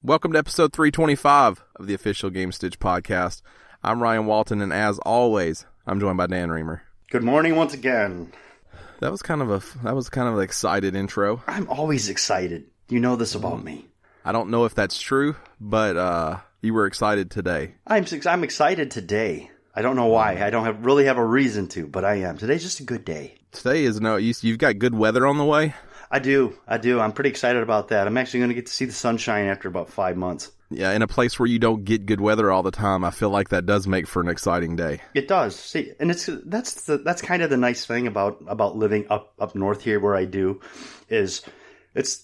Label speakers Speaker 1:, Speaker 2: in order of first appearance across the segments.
Speaker 1: Welcome to episode 325 of the official Gamestitch Podcast. I'm Ryan Walton, and as always, I'm joined by Dan Reamer.
Speaker 2: Good morning once again.
Speaker 1: That was kind of an excited intro.
Speaker 2: I'm always excited. You know this about me.
Speaker 1: I don't know if that's true, but you were excited today.
Speaker 2: I'm excited today. I don't know why. I don't really have a reason to, but I am. Today's just a good day.
Speaker 1: Today is you've got good weather on the way?
Speaker 2: I do. I'm pretty excited about that. I'm actually going to get to see the sunshine after about 5 months.
Speaker 1: Yeah, in a place where you don't get good weather all the time, I feel like that does make for an exciting day.
Speaker 2: It does. See, and that's kind of the nice thing about living up north here where I do, is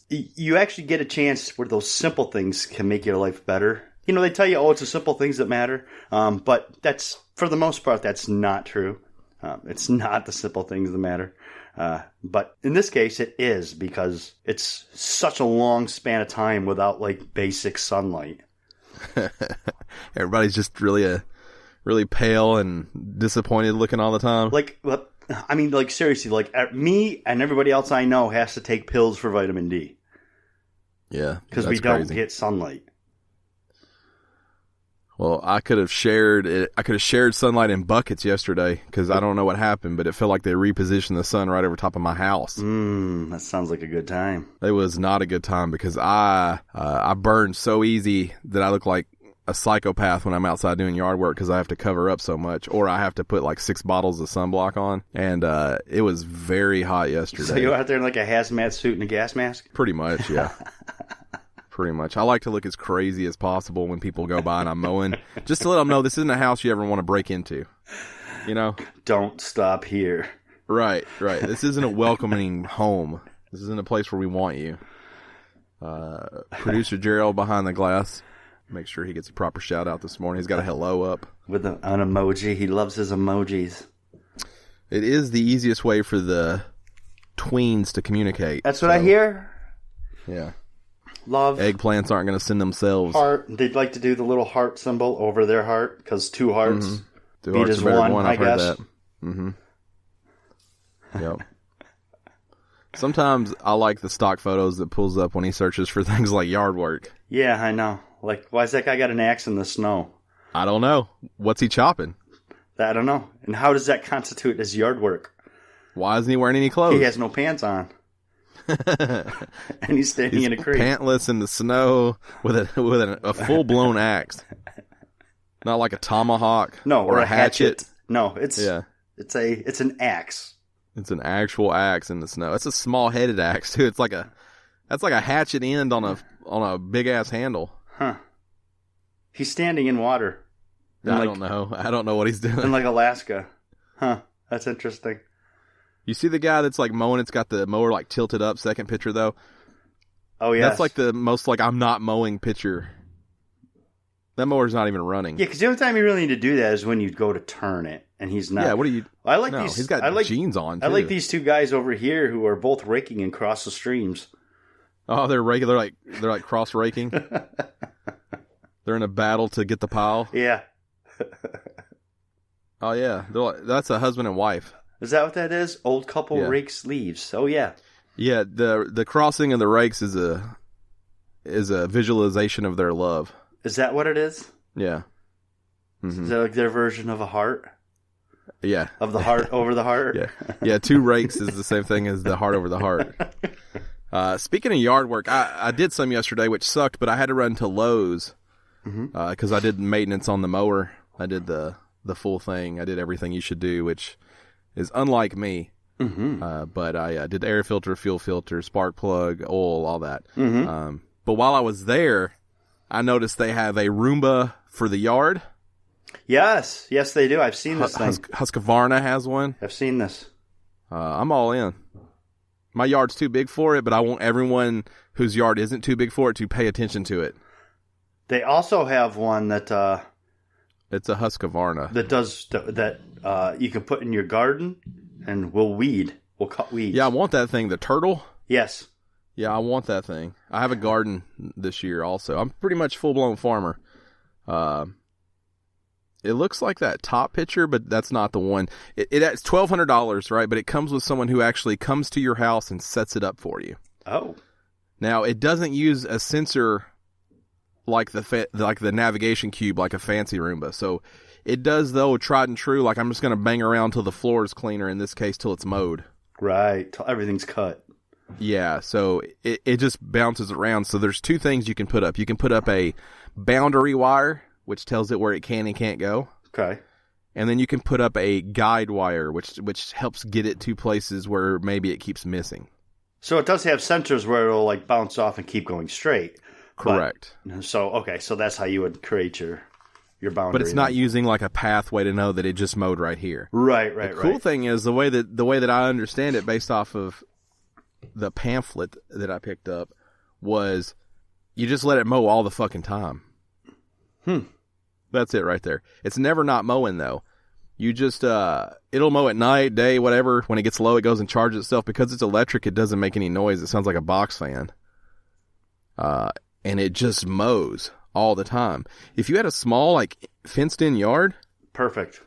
Speaker 2: you actually get a chance where those simple things can make your life better. You know, they tell you, it's the simple things that matter, but that's, for the most part, that's not true. It's not the simple things that matter. But in this case, it is, because it's such a long span of time without, like, basic sunlight.
Speaker 1: Everybody's just really pale and disappointed looking all the time.
Speaker 2: Seriously, me and everybody else I know has to take pills for vitamin D.
Speaker 1: Yeah,
Speaker 2: because we don't get sunlight.
Speaker 1: Well, I could have shared sunlight in buckets yesterday, because I don't know what happened, but it felt like they repositioned the sun right over top of my house.
Speaker 2: That sounds like a good time.
Speaker 1: It was not a good time, because I burn so easy that I look like a psychopath when I'm outside doing yard work, because I have to cover up so much, or I have to put like 6 bottles of sunblock on, and it was very hot yesterday.
Speaker 2: So you're out there in like a hazmat suit and a gas mask?
Speaker 1: Pretty much, yeah. Pretty much. I like to look as crazy as possible when people go by and I'm mowing, just to let them know this isn't a house you ever want to break into. You know?
Speaker 2: Don't stop here.
Speaker 1: Right. This isn't a welcoming home. This isn't a place where we want you. Producer Gerald behind the glass. Make sure he gets a proper shout out this morning. He's got a hello up.
Speaker 2: With an emoji. He loves his emojis.
Speaker 1: It is the easiest way for the tweens to communicate.
Speaker 2: That's what I hear.
Speaker 1: Yeah.
Speaker 2: Love.
Speaker 1: Eggplants aren't going to send themselves.
Speaker 2: Heart. They'd like to do the little heart symbol over their heart, because 2 hearts
Speaker 1: Two
Speaker 2: beat
Speaker 1: hearts
Speaker 2: as one, I
Speaker 1: I've heard
Speaker 2: guess.
Speaker 1: that. Mm-hmm. Yep. Sometimes I like the stock photos that pulls up when he searches for things like yard work.
Speaker 2: Yeah, I know. Like, why's that guy got an axe in the snow?
Speaker 1: I don't know. What's he chopping?
Speaker 2: I don't know. And how does that constitute as yard work?
Speaker 1: Why isn't he wearing any clothes?
Speaker 2: He has no pants on. And he's standing in a creek.
Speaker 1: Pantless in the snow with a full-blown axe. Not like a tomahawk.
Speaker 2: No, or a hatchet. No, it's an axe.
Speaker 1: It's an actual axe in the snow. It's a small-headed axe too. That's like a hatchet end on a big-ass handle.
Speaker 2: Huh. He's standing in water.
Speaker 1: I don't know. I don't know what he's doing.
Speaker 2: In like Alaska. Huh. That's interesting.
Speaker 1: You see the guy that's like mowing, it's got the mower like tilted up, second picture though?
Speaker 2: Oh, yeah.
Speaker 1: That's like the most like I'm not mowing picture. That mower's not even running.
Speaker 2: Yeah, because the only time you really need to do that is when you go to turn it, and he's not.
Speaker 1: Yeah, what are you... he's got jeans on, too.
Speaker 2: I like these 2 guys over here who are both raking across the streams.
Speaker 1: Oh, they're like cross raking? They're in a battle to get the pile?
Speaker 2: Yeah.
Speaker 1: Oh, yeah. That's a husband and wife.
Speaker 2: Is that what that is? Old couple rakes leaves. Oh, yeah.
Speaker 1: Yeah, the crossing of the rakes is a visualization of their love.
Speaker 2: Is that what it is?
Speaker 1: Yeah. Mm-hmm.
Speaker 2: Is that like their version of a heart?
Speaker 1: Yeah.
Speaker 2: Of the heart over the heart?
Speaker 1: Yeah, 2 rakes is the same thing as the heart over the heart. Speaking of yard work, I did some yesterday, which sucked, but I had to run to Lowe's because I did maintenance on the mower. I did the full thing. I did everything you should do, which is unlike me. Mm-hmm. But I did air filter, fuel filter, spark plug, oil, all that. Mm-hmm. But while I was there, I noticed they have a Roomba for the yard.
Speaker 2: Yes, they do. I've seen this thing.
Speaker 1: Husqvarna has one.
Speaker 2: I've seen this.
Speaker 1: I'm all in. My yard's too big for it, but I want everyone whose yard isn't too big for it to pay attention to it.
Speaker 2: They also have one that...
Speaker 1: it's a Husqvarna.
Speaker 2: That does... that you can put in your garden and will cut weeds.
Speaker 1: Yeah, I want that thing. The turtle?
Speaker 2: Yes.
Speaker 1: Yeah, I want that thing. I have a garden this year also. I'm pretty much full-blown farmer. It looks like that top picture, but that's not the one. It's $1,200, right? But it comes with someone who actually comes to your house and sets it up for you.
Speaker 2: Oh.
Speaker 1: Now, it doesn't use a sensor like the navigation cube, like a fancy Roomba. So it does, though, tried and true. Like, I'm just going to bang around till the floor is cleaner, in this case, till it's mowed.
Speaker 2: Right, till everything's cut.
Speaker 1: Yeah, so it just bounces around. So there's two things you can put up. You can put up a boundary wire, which tells it where it can and can't go.
Speaker 2: Okay.
Speaker 1: And then you can put up a guide wire, which helps get it to places where maybe it keeps missing.
Speaker 2: So it does have sensors where it'll like bounce off and keep going straight.
Speaker 1: Correct.
Speaker 2: So that's how you would create your boundary.
Speaker 1: But it's not using like a pathway to know that it just mowed right here.
Speaker 2: Right.
Speaker 1: The cool thing is the way that I understand it, based off of the pamphlet that I picked up, was you just let it mow all the fucking time. That's it right there. It's never not mowing, though. You just, it'll mow at night, day, whatever. When it gets low, it goes and charges itself. Because it's electric, it doesn't make any noise. It sounds like a box fan. And it just mows all the time. If you had a small, like, fenced-in yard...
Speaker 2: Perfect.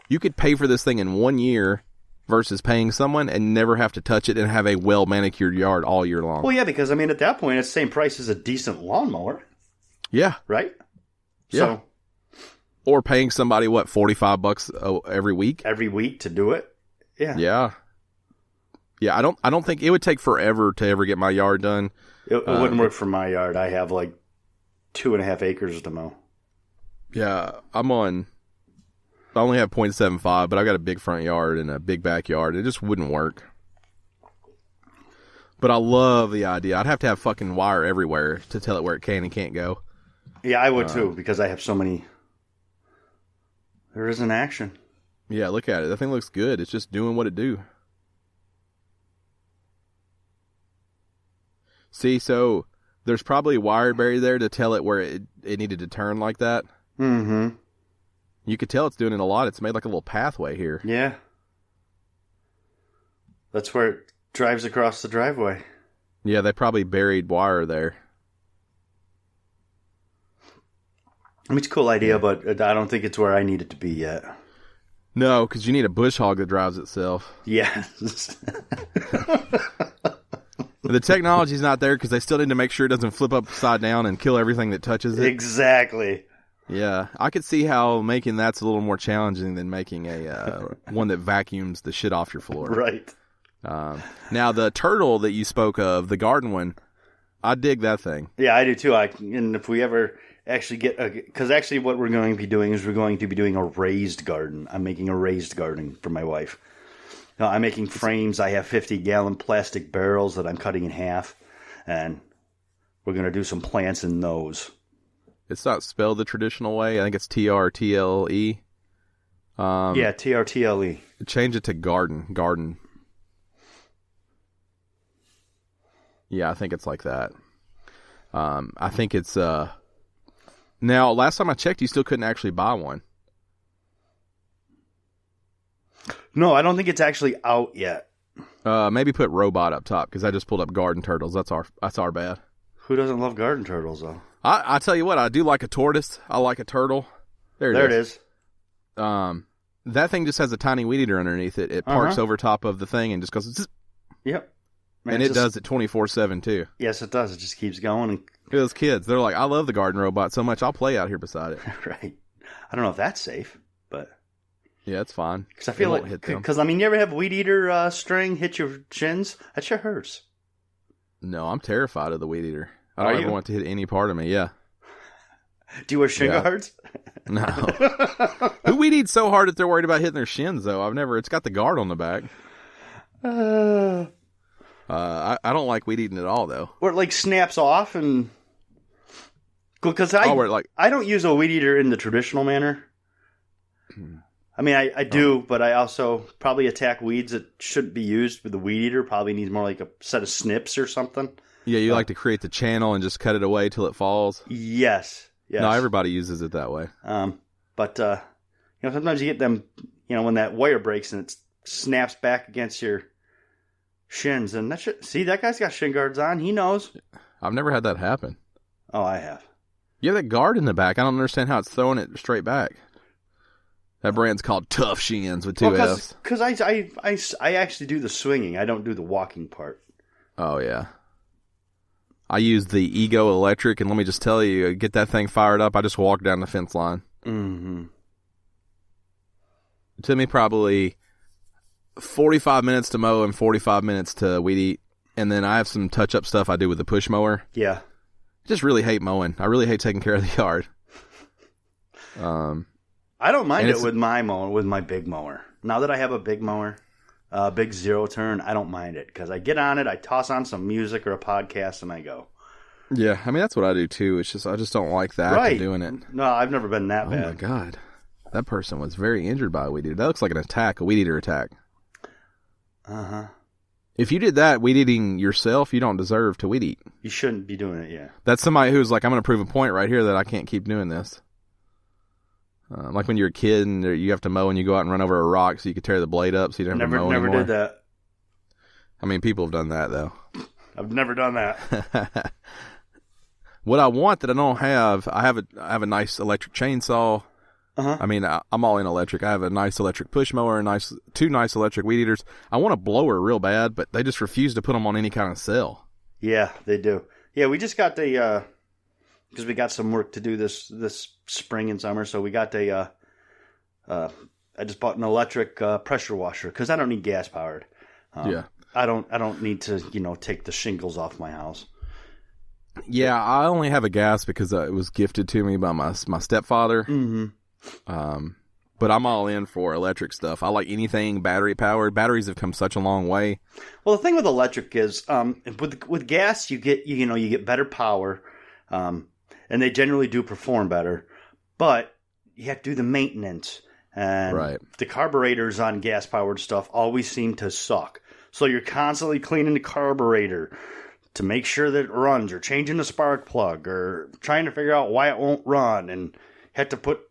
Speaker 1: You could pay for this thing in 1 year versus paying someone and never have to touch it and have a well-manicured yard all year long.
Speaker 2: Well, yeah, because, I mean, at that point, it's the same price as a decent lawnmower.
Speaker 1: Yeah.
Speaker 2: Right?
Speaker 1: Yeah.
Speaker 2: So,
Speaker 1: or paying somebody, what, $45 every week?
Speaker 2: Every week to do it? Yeah.
Speaker 1: Yeah. Yeah, I don't think it would take forever to ever get my yard done.
Speaker 2: It wouldn't work for my yard. I have like 2.5 acres to mow.
Speaker 1: Yeah, I only have 0.75, but I've got a big front yard and a big backyard. It just wouldn't work. But I love the idea. I'd have to have fucking wire everywhere to tell it where it can and can't go.
Speaker 2: Yeah, I would too, because I have so many. There is an action.
Speaker 1: Yeah, look at it. That thing looks good. It's just doing what it do. See, so there's probably a wire buried there to tell it where it needed to turn like that.
Speaker 2: Mm-hmm.
Speaker 1: You could tell it's doing it a lot. It's made like a little pathway here.
Speaker 2: Yeah. That's where it drives across the driveway.
Speaker 1: Yeah, they probably buried wire there.
Speaker 2: I mean, it's a cool idea, but I don't think it's where I need it to be yet.
Speaker 1: No, because you need a bush hog that drives itself.
Speaker 2: Yes.
Speaker 1: The technology's not there because they still need to make sure it doesn't flip upside down and kill everything that touches it.
Speaker 2: Exactly.
Speaker 1: Yeah, I could see how making that's a little more challenging than making a one that vacuums the shit off your floor.
Speaker 2: Right.
Speaker 1: Now, the turtle that you spoke of, the garden one, I dig that thing.
Speaker 2: Yeah, I do too. And if we ever actually get... Because actually what we're going to be doing is we're going to be doing a raised garden. I'm making a raised garden for my wife. No, I'm making frames. I have 50-gallon plastic barrels that I'm cutting in half. And we're going to do some plants in those.
Speaker 1: It's not spelled the traditional way. I think it's TRTLE.
Speaker 2: Yeah, TRTLE.
Speaker 1: Change it to garden. Yeah, I think it's like that. I think it's... Now, last time I checked, you still couldn't actually buy one.
Speaker 2: No, I don't think it's actually out yet.
Speaker 1: Maybe put robot up top, because I just pulled up garden turtles. That's our bad.
Speaker 2: Who doesn't love garden turtles, though?
Speaker 1: I tell you what, I do like a tortoise. I like a turtle. There it is. That thing just has a tiny weed eater underneath it. It parks over top of the thing and just goes... Zzz.
Speaker 2: Yep.
Speaker 1: And it does it 24/7 too.
Speaker 2: Yes, it does. It just keeps going. And...
Speaker 1: Those kids, they're like, I love the garden robot so much, I'll play out here beside it.
Speaker 2: Right. I don't know if that's safe, but...
Speaker 1: Yeah, it's fine.
Speaker 2: Because I feel like... Because, I mean, you ever have weed eater string hit your shins? That sure hurts.
Speaker 1: No, I'm terrified of the weed eater. I don't ever want to hit any part of me, yeah.
Speaker 2: Do you wear shin guards?
Speaker 1: No. Who weed eats so hard that they're worried about hitting their shins, though? It's got the guard on the back. I don't like weed eating at all, though.
Speaker 2: Or it like snaps off and... Because I don't use a weed eater in the traditional manner. I mean, I do, but I also probably attack weeds that shouldn't be used with the weed eater. Probably needs more like a set of snips or something.
Speaker 1: Yeah, you like to create the channel and just cut it away till it falls?
Speaker 2: Yes.
Speaker 1: No, everybody uses it that way.
Speaker 2: But sometimes you get them, when that wire breaks and it snaps back against your shins. And that guy's got shin guards on. He knows. I've
Speaker 1: never had that happen.
Speaker 2: Oh, I have.
Speaker 1: You have that guard in the back. I don't understand how it's throwing it straight back. That brand's called Tough Shins with two F's.
Speaker 2: Because I actually do the swinging. I don't do the walking part.
Speaker 1: Oh, yeah. I use the Ego Electric, and let me just tell you, get that thing fired up, I just walk down the fence line.
Speaker 2: Mm-hmm.
Speaker 1: It took me probably 45 minutes to mow and 45 minutes to weed eat. And then I have some touch-up stuff I do with the push mower.
Speaker 2: Yeah.
Speaker 1: I just really hate mowing. I really hate taking care of the yard.
Speaker 2: I don't mind it with my mower, with my big mower. Now that I have a big mower, big zero turn, I don't mind it. Because I get on it, I toss on some music or a podcast, and I go.
Speaker 1: Yeah, I mean, that's what I do, too. It's just, I just don't like the act of doing it.
Speaker 2: No, I've never been that bad.
Speaker 1: Oh, my God. That person was very injured by a weed eater. That looks like an attack, a weed eater attack.
Speaker 2: Uh-huh.
Speaker 1: If you did that weed eating yourself, you don't deserve to weed eat.
Speaker 2: You shouldn't be doing it, yeah.
Speaker 1: That's somebody who's like, I'm going to prove a point right here that I can't keep doing this. Like when you're a kid and you have to mow and you go out and run over a rock so you can tear the blade up so you don't have to mow anymore.
Speaker 2: Never did that.
Speaker 1: I mean, people have done that, though.
Speaker 2: I've never done that.
Speaker 1: What I want that I don't have, I have a nice electric chainsaw.
Speaker 2: Uh-huh.
Speaker 1: I mean, I'm all in electric. I have a nice electric push mower, two nice electric weed eaters. I want a blower real bad, but they just refuse to put them on any kind of cell.
Speaker 2: Yeah, they do. Yeah, we just got the because we got some work to do this spring and summer, so we got I just bought an electric pressure washer because I don't need gas powered.
Speaker 1: Yeah,
Speaker 2: I don't need to take the shingles off my house.
Speaker 1: Yeah, I only have a gas because it was gifted to me by my stepfather.
Speaker 2: Mm-hmm.
Speaker 1: But I'm all in for electric stuff. I like anything battery powered. Batteries have come such a long way.
Speaker 2: Well, the thing with electric is, with gas, you get better power, and they generally do perform better, but you have to do the maintenance, and
Speaker 1: right.
Speaker 2: The carburetors on gas powered stuff always seem to suck. So you're constantly cleaning the carburetor to make sure that it runs, or changing the spark plug, or trying to figure out why it won't run, and have to put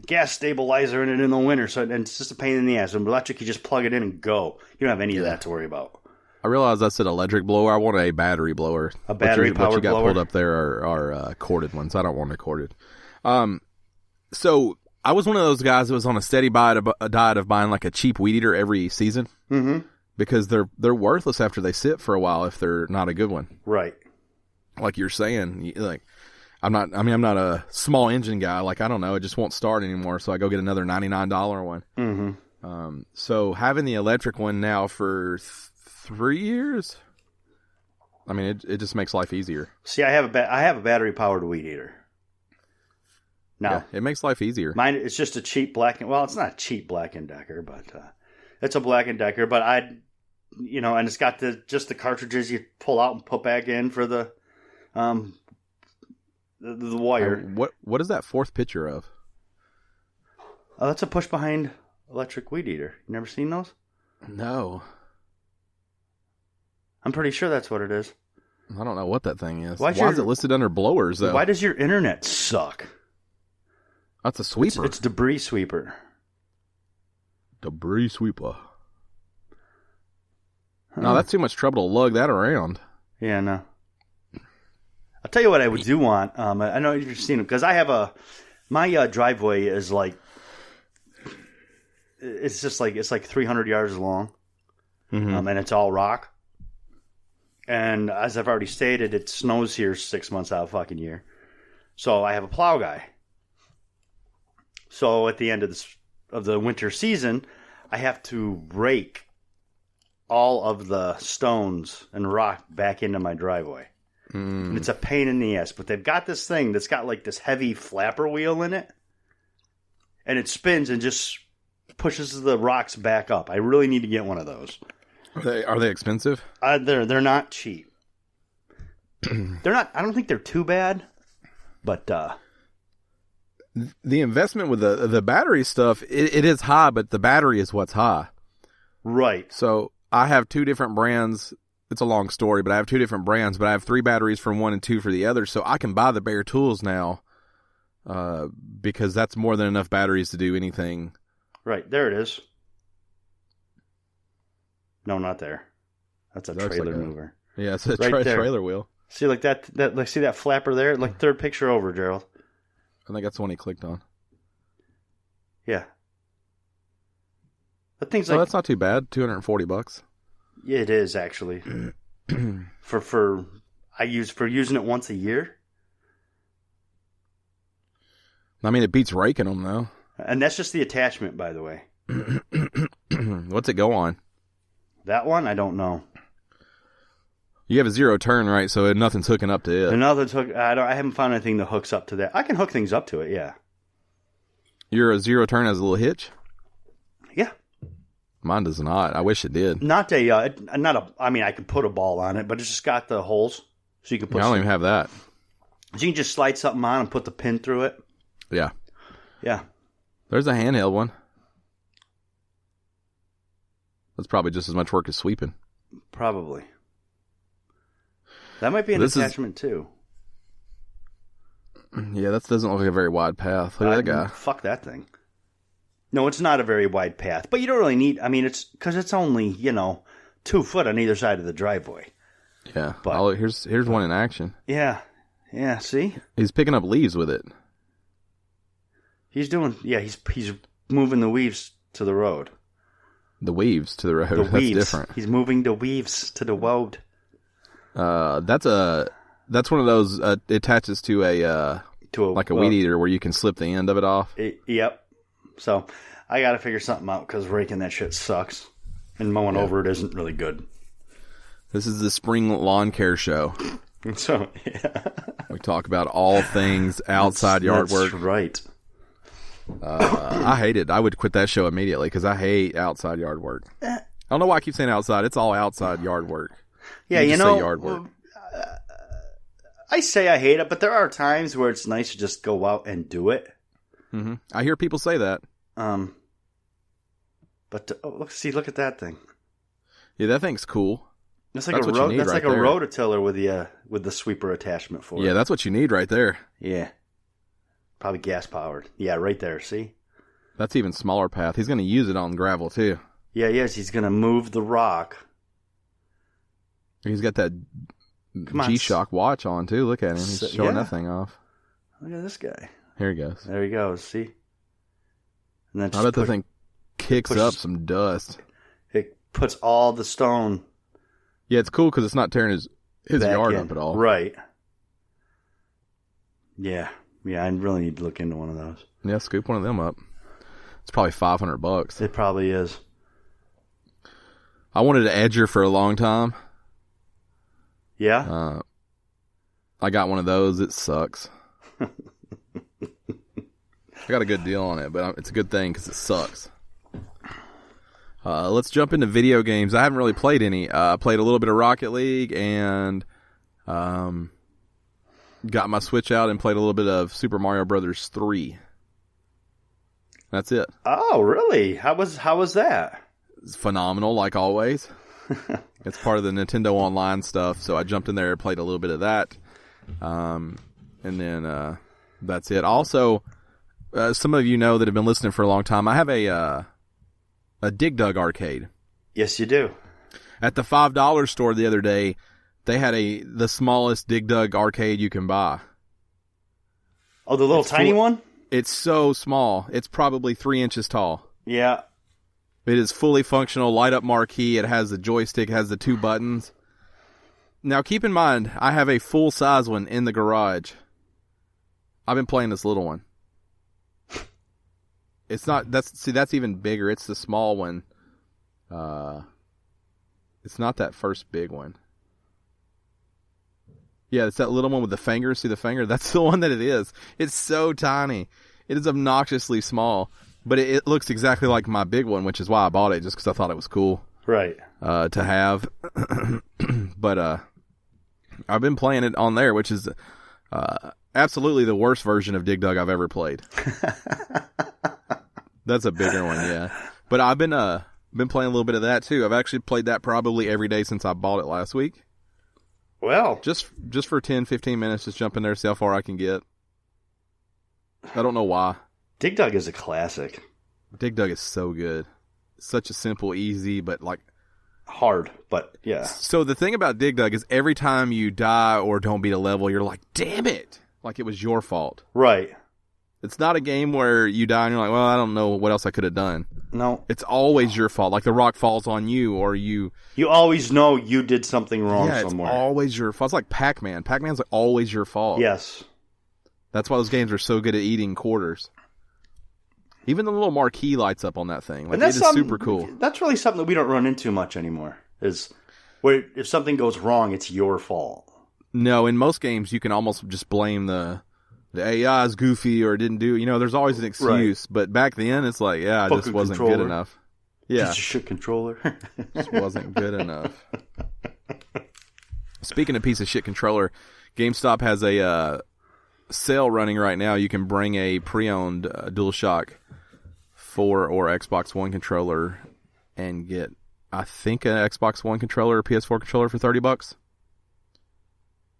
Speaker 2: gas stabilizer in it in the winter, so it's just a pain in the ass. And electric, you just plug it in and go. You don't have any of that to worry about.
Speaker 1: I realized I said electric blower. I want a battery blower.
Speaker 2: A battery powered blower. What you got
Speaker 1: pulled up there are corded ones. I don't want a corded. So I was one of those guys that was on a steady diet of buying like a cheap weed eater every season.
Speaker 2: Mm-hmm.
Speaker 1: Because they're worthless after they sit for a while if they're not a good one.
Speaker 2: Right.
Speaker 1: Like you're saying, like. I'm not a small engine guy. Like, I don't know. It just won't start anymore. So I go get another $99 one.
Speaker 2: Mm-hmm.
Speaker 1: So having the electric one now for 3 years, I mean, it just makes life easier.
Speaker 2: See, I have a battery powered weed eater. Now,
Speaker 1: yeah, it makes life easier.
Speaker 2: Mine, it's just a cheap it's not a cheap Black & Decker, but it's a Black & Decker. But and it's got just the cartridges you pull out and put back in for the wire.
Speaker 1: What is that fourth picture of?
Speaker 2: That's a push behind electric weed eater. You never seen those?
Speaker 1: No.
Speaker 2: I'm pretty sure that's what it is.
Speaker 1: I don't know what that thing is.
Speaker 2: Why
Speaker 1: is it listed under blowers, though?
Speaker 2: Why does your internet suck?
Speaker 1: That's a sweeper.
Speaker 2: It's debris sweeper.
Speaker 1: Debris sweeper. Huh. No, that's too much trouble to lug that around.
Speaker 2: Yeah, no. I'll tell you what I would do want. I know you've seen it because I have my driveway is like, it's like 300 yards long,
Speaker 1: mm-hmm.
Speaker 2: And it's all rock. And as I've already stated, it snows here 6 months out of the fucking year. So I have a plow guy. So at the end of the winter season, I have to rake all of the stones and rock back into my driveway.
Speaker 1: Mm.
Speaker 2: And it's a pain in the ass. But they've got this thing that's got like this heavy flapper wheel in it. And it spins and just pushes the rocks back up. I really need to get one of those.
Speaker 1: Are they expensive?
Speaker 2: They're not cheap. They're not. I don't think they're too bad. But
Speaker 1: the investment with the battery stuff, it is high, but the battery is what's high.
Speaker 2: Right.
Speaker 1: So I have two different brands. It's a long story, but I have two different brands, but I have 3 batteries for one and 2 for the other. So I can buy the bare tools now because that's more than enough batteries to do anything.
Speaker 2: Right. There it is. No, not there. That's a trailer mover.
Speaker 1: Yeah, it's a trailer wheel.
Speaker 2: See, like that. See that flapper there? Like third picture over, Gerald.
Speaker 1: I think that's the one he clicked on.
Speaker 2: Yeah. That thing's
Speaker 1: that's not too bad. $240.
Speaker 2: Yeah, it is actually. for using it once a year.
Speaker 1: I mean, it beats raking them, though.
Speaker 2: And that's just the attachment, by the way.
Speaker 1: What's it go on?
Speaker 2: That one, I don't know.
Speaker 1: You have a 0 turn, right? So nothing's hooking up to it.
Speaker 2: I haven't found anything that hooks up to that. I can hook things up to it, yeah.
Speaker 1: Your 0 turn has a little hitch?
Speaker 2: Yeah.
Speaker 1: Mine does not. I wish it did.
Speaker 2: I mean, I could put a ball on it, but it's just got the holes. So you can put
Speaker 1: I don't even have that.
Speaker 2: So you can just slide something on and put the pin through it.
Speaker 1: Yeah.
Speaker 2: Yeah.
Speaker 1: There's a handheld one. That's probably just as much work as sweeping.
Speaker 2: Probably. That might be an attachment, too.
Speaker 1: Yeah, that doesn't look like a very wide path. Look at that guy.
Speaker 2: Fuck that thing. No, it's not a very wide path. But you don't really need... I mean, it's... Because it's only, 2 foot on either side of the driveway.
Speaker 1: Yeah. But, here's one in action.
Speaker 2: Yeah. Yeah, see?
Speaker 1: He's picking up leaves with it.
Speaker 2: He's doing... Yeah, he's moving the weaves to the road.
Speaker 1: The weaves to the road.
Speaker 2: The
Speaker 1: That's
Speaker 2: weaves.
Speaker 1: different.
Speaker 2: He's moving the weaves to the road.
Speaker 1: That's one of those it attaches to a weed eater where you can slip the end of it off.
Speaker 2: Yep. So I got to figure something out because raking that shit sucks, and mowing over it isn't really good.
Speaker 1: This is the spring lawn care show.
Speaker 2: So yeah,
Speaker 1: we talk about all things outside yard work.
Speaker 2: That's right.
Speaker 1: I hate it. I would quit that show immediately because I hate outside yard work. I don't know why I keep saying outside. It's all outside yard work.
Speaker 2: Yeah,
Speaker 1: say yard work.
Speaker 2: I say I hate it, but there are times where it's nice to just go out and do it.
Speaker 1: Mm-hmm. I hear people say that.
Speaker 2: But look at that thing.
Speaker 1: Yeah, that thing's cool.
Speaker 2: That's like a rototiller with the sweeper attachment for it.
Speaker 1: Yeah, that's what you need right there.
Speaker 2: Yeah. Probably gas powered. Yeah, right there. See?
Speaker 1: That's even smaller path. He's going to use it on gravel too.
Speaker 2: Yeah, yes. He's going to move the rock.
Speaker 1: He's got that G-Shock watch on too. Look at him. He's showing that thing off.
Speaker 2: Look at this guy.
Speaker 1: Here he goes.
Speaker 2: There he goes. See? And then
Speaker 1: I bet the thing kicks up some dust.
Speaker 2: It puts all the stone.
Speaker 1: Yeah, it's cool because it's not tearing his yard up at all.
Speaker 2: Right. Yeah. Yeah, I really need to look into one of those.
Speaker 1: Yeah, scoop one of them up. It's probably $500.
Speaker 2: It probably is.
Speaker 1: I wanted an edger for a long time.
Speaker 2: Yeah?
Speaker 1: I got one of those. It sucks. I got a good deal on it, but it's a good thing because it sucks. Let's jump into video games. I haven't really played any. I played a little bit of Rocket League and got my Switch out and played a little bit of Super Mario Brothers 3. That's it.
Speaker 2: Oh, really? How was that?
Speaker 1: It's phenomenal, like always. It's part of the Nintendo Online stuff, so I jumped in there and played a little bit of that. And then that's it. Also, some of you know that have been listening for a long time, I have a Dig Dug arcade.
Speaker 2: Yes, you do.
Speaker 1: At the $5 store the other day, they had the smallest Dig Dug arcade you can buy.
Speaker 2: Oh, the little tiny one?
Speaker 1: It's so small. It's probably 3 inches tall.
Speaker 2: Yeah.
Speaker 1: It is fully functional, light-up marquee. It has the joystick, has the 2 buttons. Now, keep in mind, I have a full-size one in the garage. I've been playing this little one. It's not, that's even bigger. It's the small one. It's not that first big one. Yeah, it's that little one with the finger. See the finger? That's the one that it is. It's so tiny. It is obnoxiously small. But it looks exactly like my big one, which is why I bought it, just because I thought it was cool.
Speaker 2: Right.
Speaker 1: To have. But I've been playing it on there, which is absolutely the worst version of Dig Dug I've ever played. That's a bigger one, yeah. But I've been playing a little bit of that, too. I've actually played that probably every day since I bought it last week.
Speaker 2: Well.
Speaker 1: Just for 10, 15 minutes, just jump in there, see how far I can get. I don't know why.
Speaker 2: Dig Dug is a classic.
Speaker 1: Dig Dug is so good. Such a simple, easy, but like...
Speaker 2: hard, but yeah.
Speaker 1: So the thing about Dig Dug is every time you die or don't beat a level, you're like, damn it! Like it was your fault.
Speaker 2: Right.
Speaker 1: It's not a game where you die and you're like, well, I don't know what else I could have done.
Speaker 2: No.
Speaker 1: It's always your fault. Like the rock falls on you, or you...
Speaker 2: You always know you did something wrong somewhere.
Speaker 1: It's always your fault. It's like Pac-Man. Pac-Man's like always your fault.
Speaker 2: Yes.
Speaker 1: That's why those games are so good at eating quarters. Even the little marquee lights up on that thing. Like, it is super cool.
Speaker 2: That's really something that we don't run into much anymore. Is where if something goes wrong, it's your fault.
Speaker 1: No, in most games, you can almost just blame the AI is goofy or didn't do... there's always an excuse. Right. But back then, it's like, it just wasn't good enough. Yeah.
Speaker 2: Piece of shit controller.
Speaker 1: Just wasn't good enough. Speaking of piece of shit controller, GameStop has a sale running right now. You can bring a pre-owned DualShock 4 or Xbox One controller and get, I think, an Xbox One controller or PS4 controller for $30.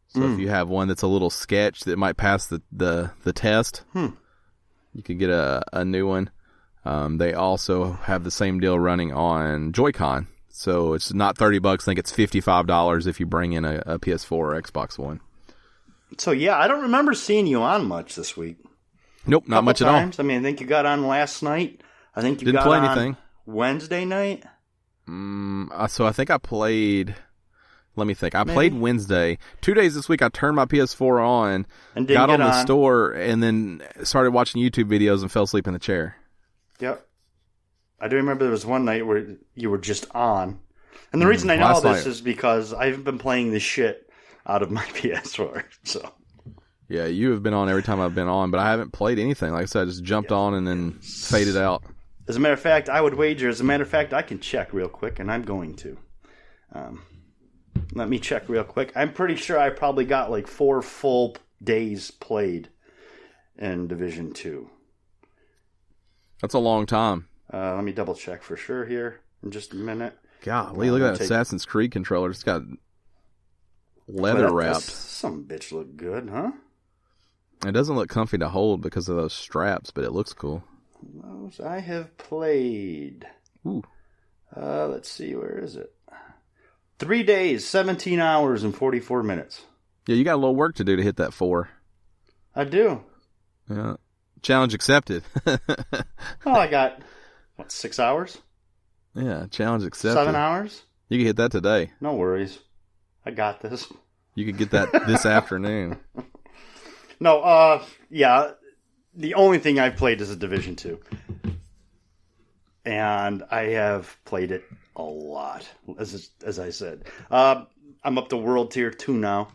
Speaker 1: So if you have one that's a little sketch that might pass the test, you could get a new one. They also have the same deal running on Joy-Con. So it's not $30. I think it's $55 if you bring in a PS4 or Xbox One.
Speaker 2: So, yeah, I don't remember seeing you on much this week.
Speaker 1: Nope, not much at all.
Speaker 2: I mean, I think you got on last night. I think you
Speaker 1: didn't
Speaker 2: got
Speaker 1: play
Speaker 2: on
Speaker 1: anything.
Speaker 2: Wednesday night.
Speaker 1: So I think I played... Let me think. I played Wednesday. 2 days this week, I turned my PS4 on, and got on the store, and then started watching YouTube videos and fell asleep in the chair.
Speaker 2: Yep. I do remember there was one night where you were just on. And the reason I know all this is because I've been playing the shit out of my PS4. So.
Speaker 1: Yeah, you have been on every time I've been on, but I haven't played anything. Like I said, I just jumped on and then faded out.
Speaker 2: As a matter of fact, I would wager, I can check real quick, and I'm going to. Let me check real quick. I'm pretty sure I probably got like 4 full days played in Division 2.
Speaker 1: That's a long time.
Speaker 2: Let me double check for sure here in just a minute.
Speaker 1: Golly, look at that Assassin's Creed controller. It's got leather wrapped.
Speaker 2: Some bitch look good, huh?
Speaker 1: It doesn't look comfy to hold because of those straps, but it looks cool.
Speaker 2: Those I have played.
Speaker 1: Ooh.
Speaker 2: Let's see, where is it? 3 days, 17 hours, and 44 minutes.
Speaker 1: Yeah, you got a little work to do to hit that 4.
Speaker 2: I do.
Speaker 1: Yeah. Challenge accepted.
Speaker 2: Well, I got, 6 hours?
Speaker 1: Yeah, challenge accepted.
Speaker 2: 7 hours?
Speaker 1: You can hit that today.
Speaker 2: No worries. I got this.
Speaker 1: You could get that this afternoon.
Speaker 2: No, yeah, the only thing I've played is a Division 2. And I have played it a lot, as I said. I'm up to World Tier 2 now.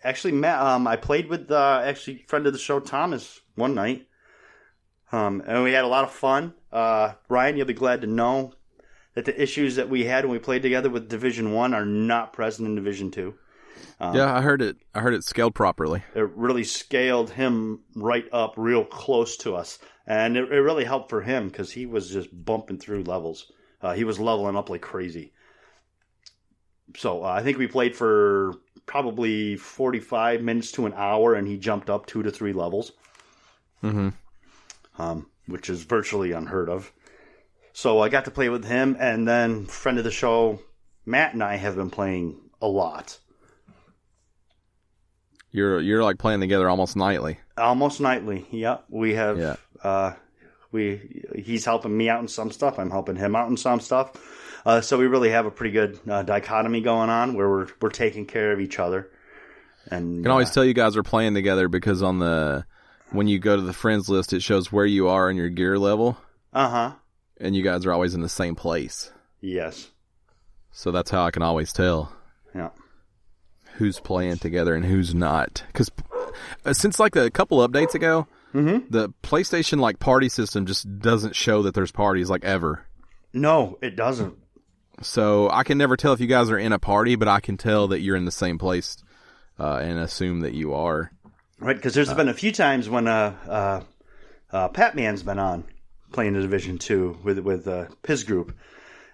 Speaker 2: Actually, Matt, I played with friend of the show, Thomas, one night. And we had a lot of fun. Ryan, you'll be glad to know that the issues that we had when we played together with Division 1 are not present in Division 2.
Speaker 1: Yeah, I heard it scaled properly.
Speaker 2: It really scaled him right up real close to us. And it really helped for him because he was just bumping through levels. He was leveling up like crazy. So I think we played for probably 45 minutes to an hour, and he jumped up 2 to 3 levels. Mm-hmm. Which is virtually unheard of. So I got to play with him, and then friend of the show, Matt, and I have been playing a lot.
Speaker 1: You're like playing together almost nightly.
Speaker 2: Almost nightly, yeah. We have. Yeah. He's helping me out in some stuff. I'm helping him out in some stuff. So we really have a pretty good dichotomy going on where we're taking care of each other. And
Speaker 1: you can always tell you guys are playing together because when you go to the friends list, it shows where you are in your gear level.
Speaker 2: Uh-huh.
Speaker 1: And you guys are always in the same place.
Speaker 2: Yes.
Speaker 1: So that's how I can always tell.
Speaker 2: Yeah.
Speaker 1: Who's playing together and who's not. Because since like a couple updates ago, the PlayStation like party system just doesn't show that there's parties like ever.
Speaker 2: No, it doesn't.
Speaker 1: So I can never tell if you guys are in a party, but I can tell that you're in the same place and assume that you are.
Speaker 2: Right, because there's been a few times when Pat-Man's been on playing the Division 2 with his group,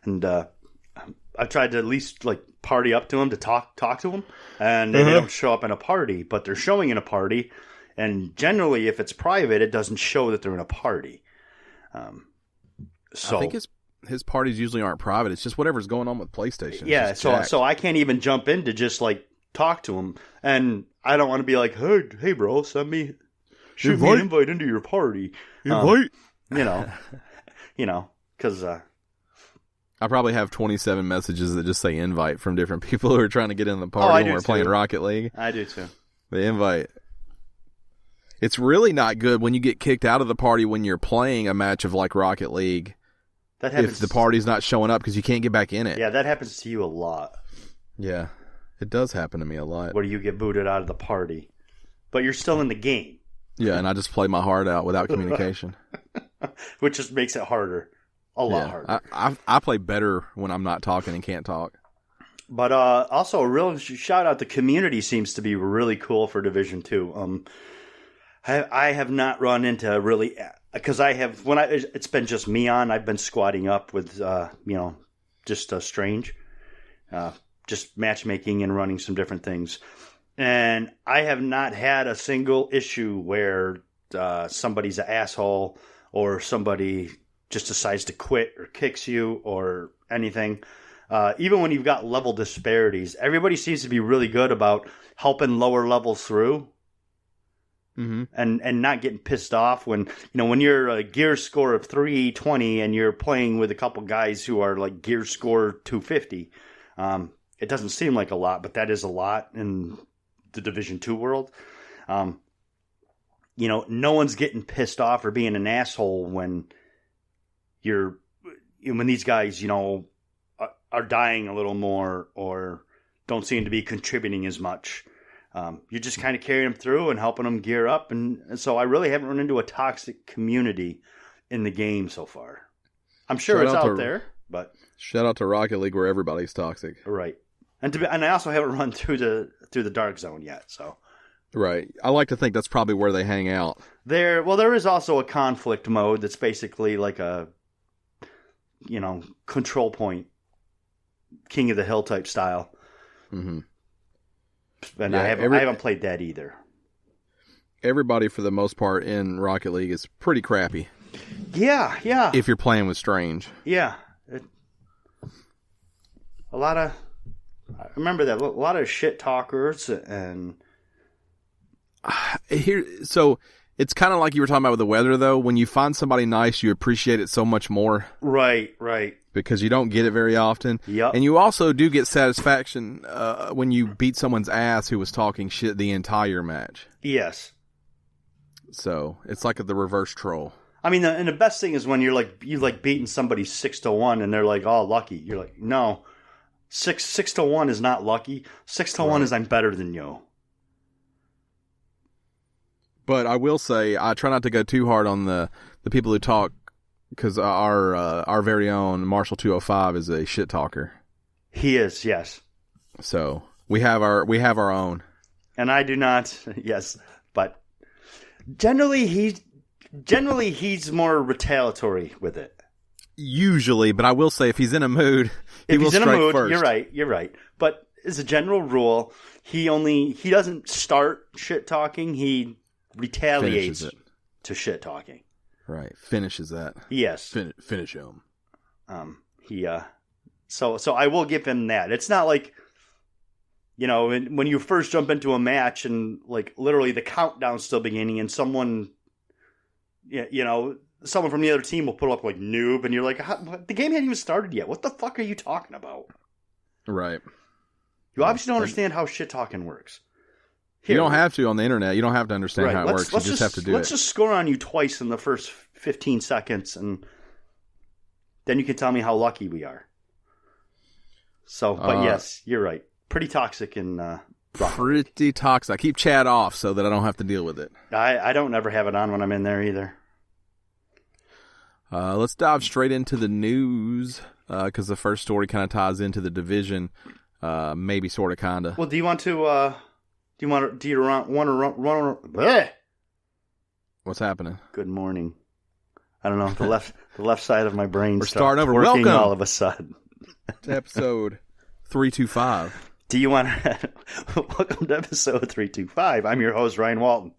Speaker 2: and I've tried to at least like party up to him to talk to him, and they don't show up in a party, but they're showing in a party, and generally if it's private, it doesn't show that they're in a party. So
Speaker 1: I think his parties usually aren't private. It's just whatever's going on with PlayStation.
Speaker 2: Yeah, so I can't even jump in to just like talk to him, and I don't want to be like, hey bro, shoot me an invite into your party.
Speaker 1: Invite.
Speaker 2: because
Speaker 1: I probably have 27 messages that just say invite from different people who are trying to get in the party when we're playing Rocket League.
Speaker 2: I do too.
Speaker 1: The invite. It's really not good when you get kicked out of the party when you're playing a match of like Rocket League.
Speaker 2: That happens
Speaker 1: if the party's not showing up because you can't get back in it.
Speaker 2: Yeah, that happens to you a lot.
Speaker 1: Yeah, it does happen to me a lot.
Speaker 2: Where you get booted out of the party, but you're still in the game.
Speaker 1: Yeah, and I just play my heart out without communication.
Speaker 2: Which just makes it harder. A lot harder.
Speaker 1: I play better when I'm not talking and can't talk.
Speaker 2: But also a real shout out, the community seems to be really cool for Division 2. I have not run into really, because it's been just me on, I've been squatting up with, just Strange, just matchmaking and running some different things. And I have not had a single issue where somebody's an asshole or somebody just decides to quit or kicks you or anything. Even when you've got level disparities, everybody seems to be really good about helping lower levels through. Mm-hmm. And not getting pissed off when you're a gear score of 320 and you're playing with a couple guys who are like gear score 250. It doesn't seem like a lot, but that is a lot in the Division 2 world. No one's getting pissed off or being an asshole when these guys, are dying a little more or don't seem to be contributing as much. You're just kind of carrying them through and helping them gear up. And so I really haven't run into a toxic community in the game so far. I'm sure it's out there, but
Speaker 1: shout out to Rocket League where everybody's toxic.
Speaker 2: Right. And I also haven't run through the dark zone yet, so.
Speaker 1: Right. I like to think that's probably where they hang out.
Speaker 2: There is also a conflict mode that's basically like a, control point, King of the Hill type style. Mm-hmm. And yeah, I haven't played that either.
Speaker 1: Everybody, for the most part, in Rocket League is pretty crappy.
Speaker 2: Yeah.
Speaker 1: If you're playing with Strange.
Speaker 2: Yeah. I remember that. A lot of shit talkers and...
Speaker 1: So it's kind of like you were talking about with the weather, though. When you find somebody nice, you appreciate it so much more.
Speaker 2: Right.
Speaker 1: Because you don't get it very often.
Speaker 2: Yep.
Speaker 1: And you also do get satisfaction when you beat someone's ass who was talking shit the entire match.
Speaker 2: Yes. So
Speaker 1: it's like the reverse troll.
Speaker 2: I mean, and the best thing is when you beating somebody 6-1 and they're like, "Oh, lucky." You're like, "No, 6-1 is not lucky. 6-1 is I'm better than you."
Speaker 1: But I will say, I try not to go too hard on the people who talk, because our very own Marshall 205 is a shit talker.
Speaker 2: He is, yes.
Speaker 1: So we have our own.
Speaker 2: And I do not, yes. But generally he's more retaliatory with it.
Speaker 1: Usually, but I will say if he's in a mood, he will strike first.
Speaker 2: You're right. But as a general rule, he doesn't start shit talking, he retaliates to shit talking.
Speaker 1: Right, finishes that.
Speaker 2: Yes,
Speaker 1: finish him.
Speaker 2: So I will give him that. It's not like, when you first jump into a match and like literally the countdown's still beginning and someone from the other team will put up like noob and you're like, the game hadn't even started yet. What the fuck are you talking about?
Speaker 1: Right.
Speaker 2: You obviously don't understand how shit talking works.
Speaker 1: You don't have to on the internet. You don't have to understand how it works. You just have to do it.
Speaker 2: Let's just score on you twice in the first 15 seconds, and then you can tell me how lucky we are. So, but yes, you're right. Pretty toxic in
Speaker 1: pretty toxic. I keep chat off so that I don't have to deal with it.
Speaker 2: I don't ever have it on when I'm in there either.
Speaker 1: Let's dive straight into the news, because the first story kind of ties into the division, maybe sort of, kind of.
Speaker 2: Well, do you want to run? Bleh!
Speaker 1: What's happening?
Speaker 2: Good morning. I don't know. The left side of my brain.
Speaker 1: We're starting over.
Speaker 2: Working
Speaker 1: Welcome
Speaker 2: all of a sudden.
Speaker 1: To episode 325.
Speaker 2: Do you want to? Welcome to episode 325. I'm your host Ryan Walton.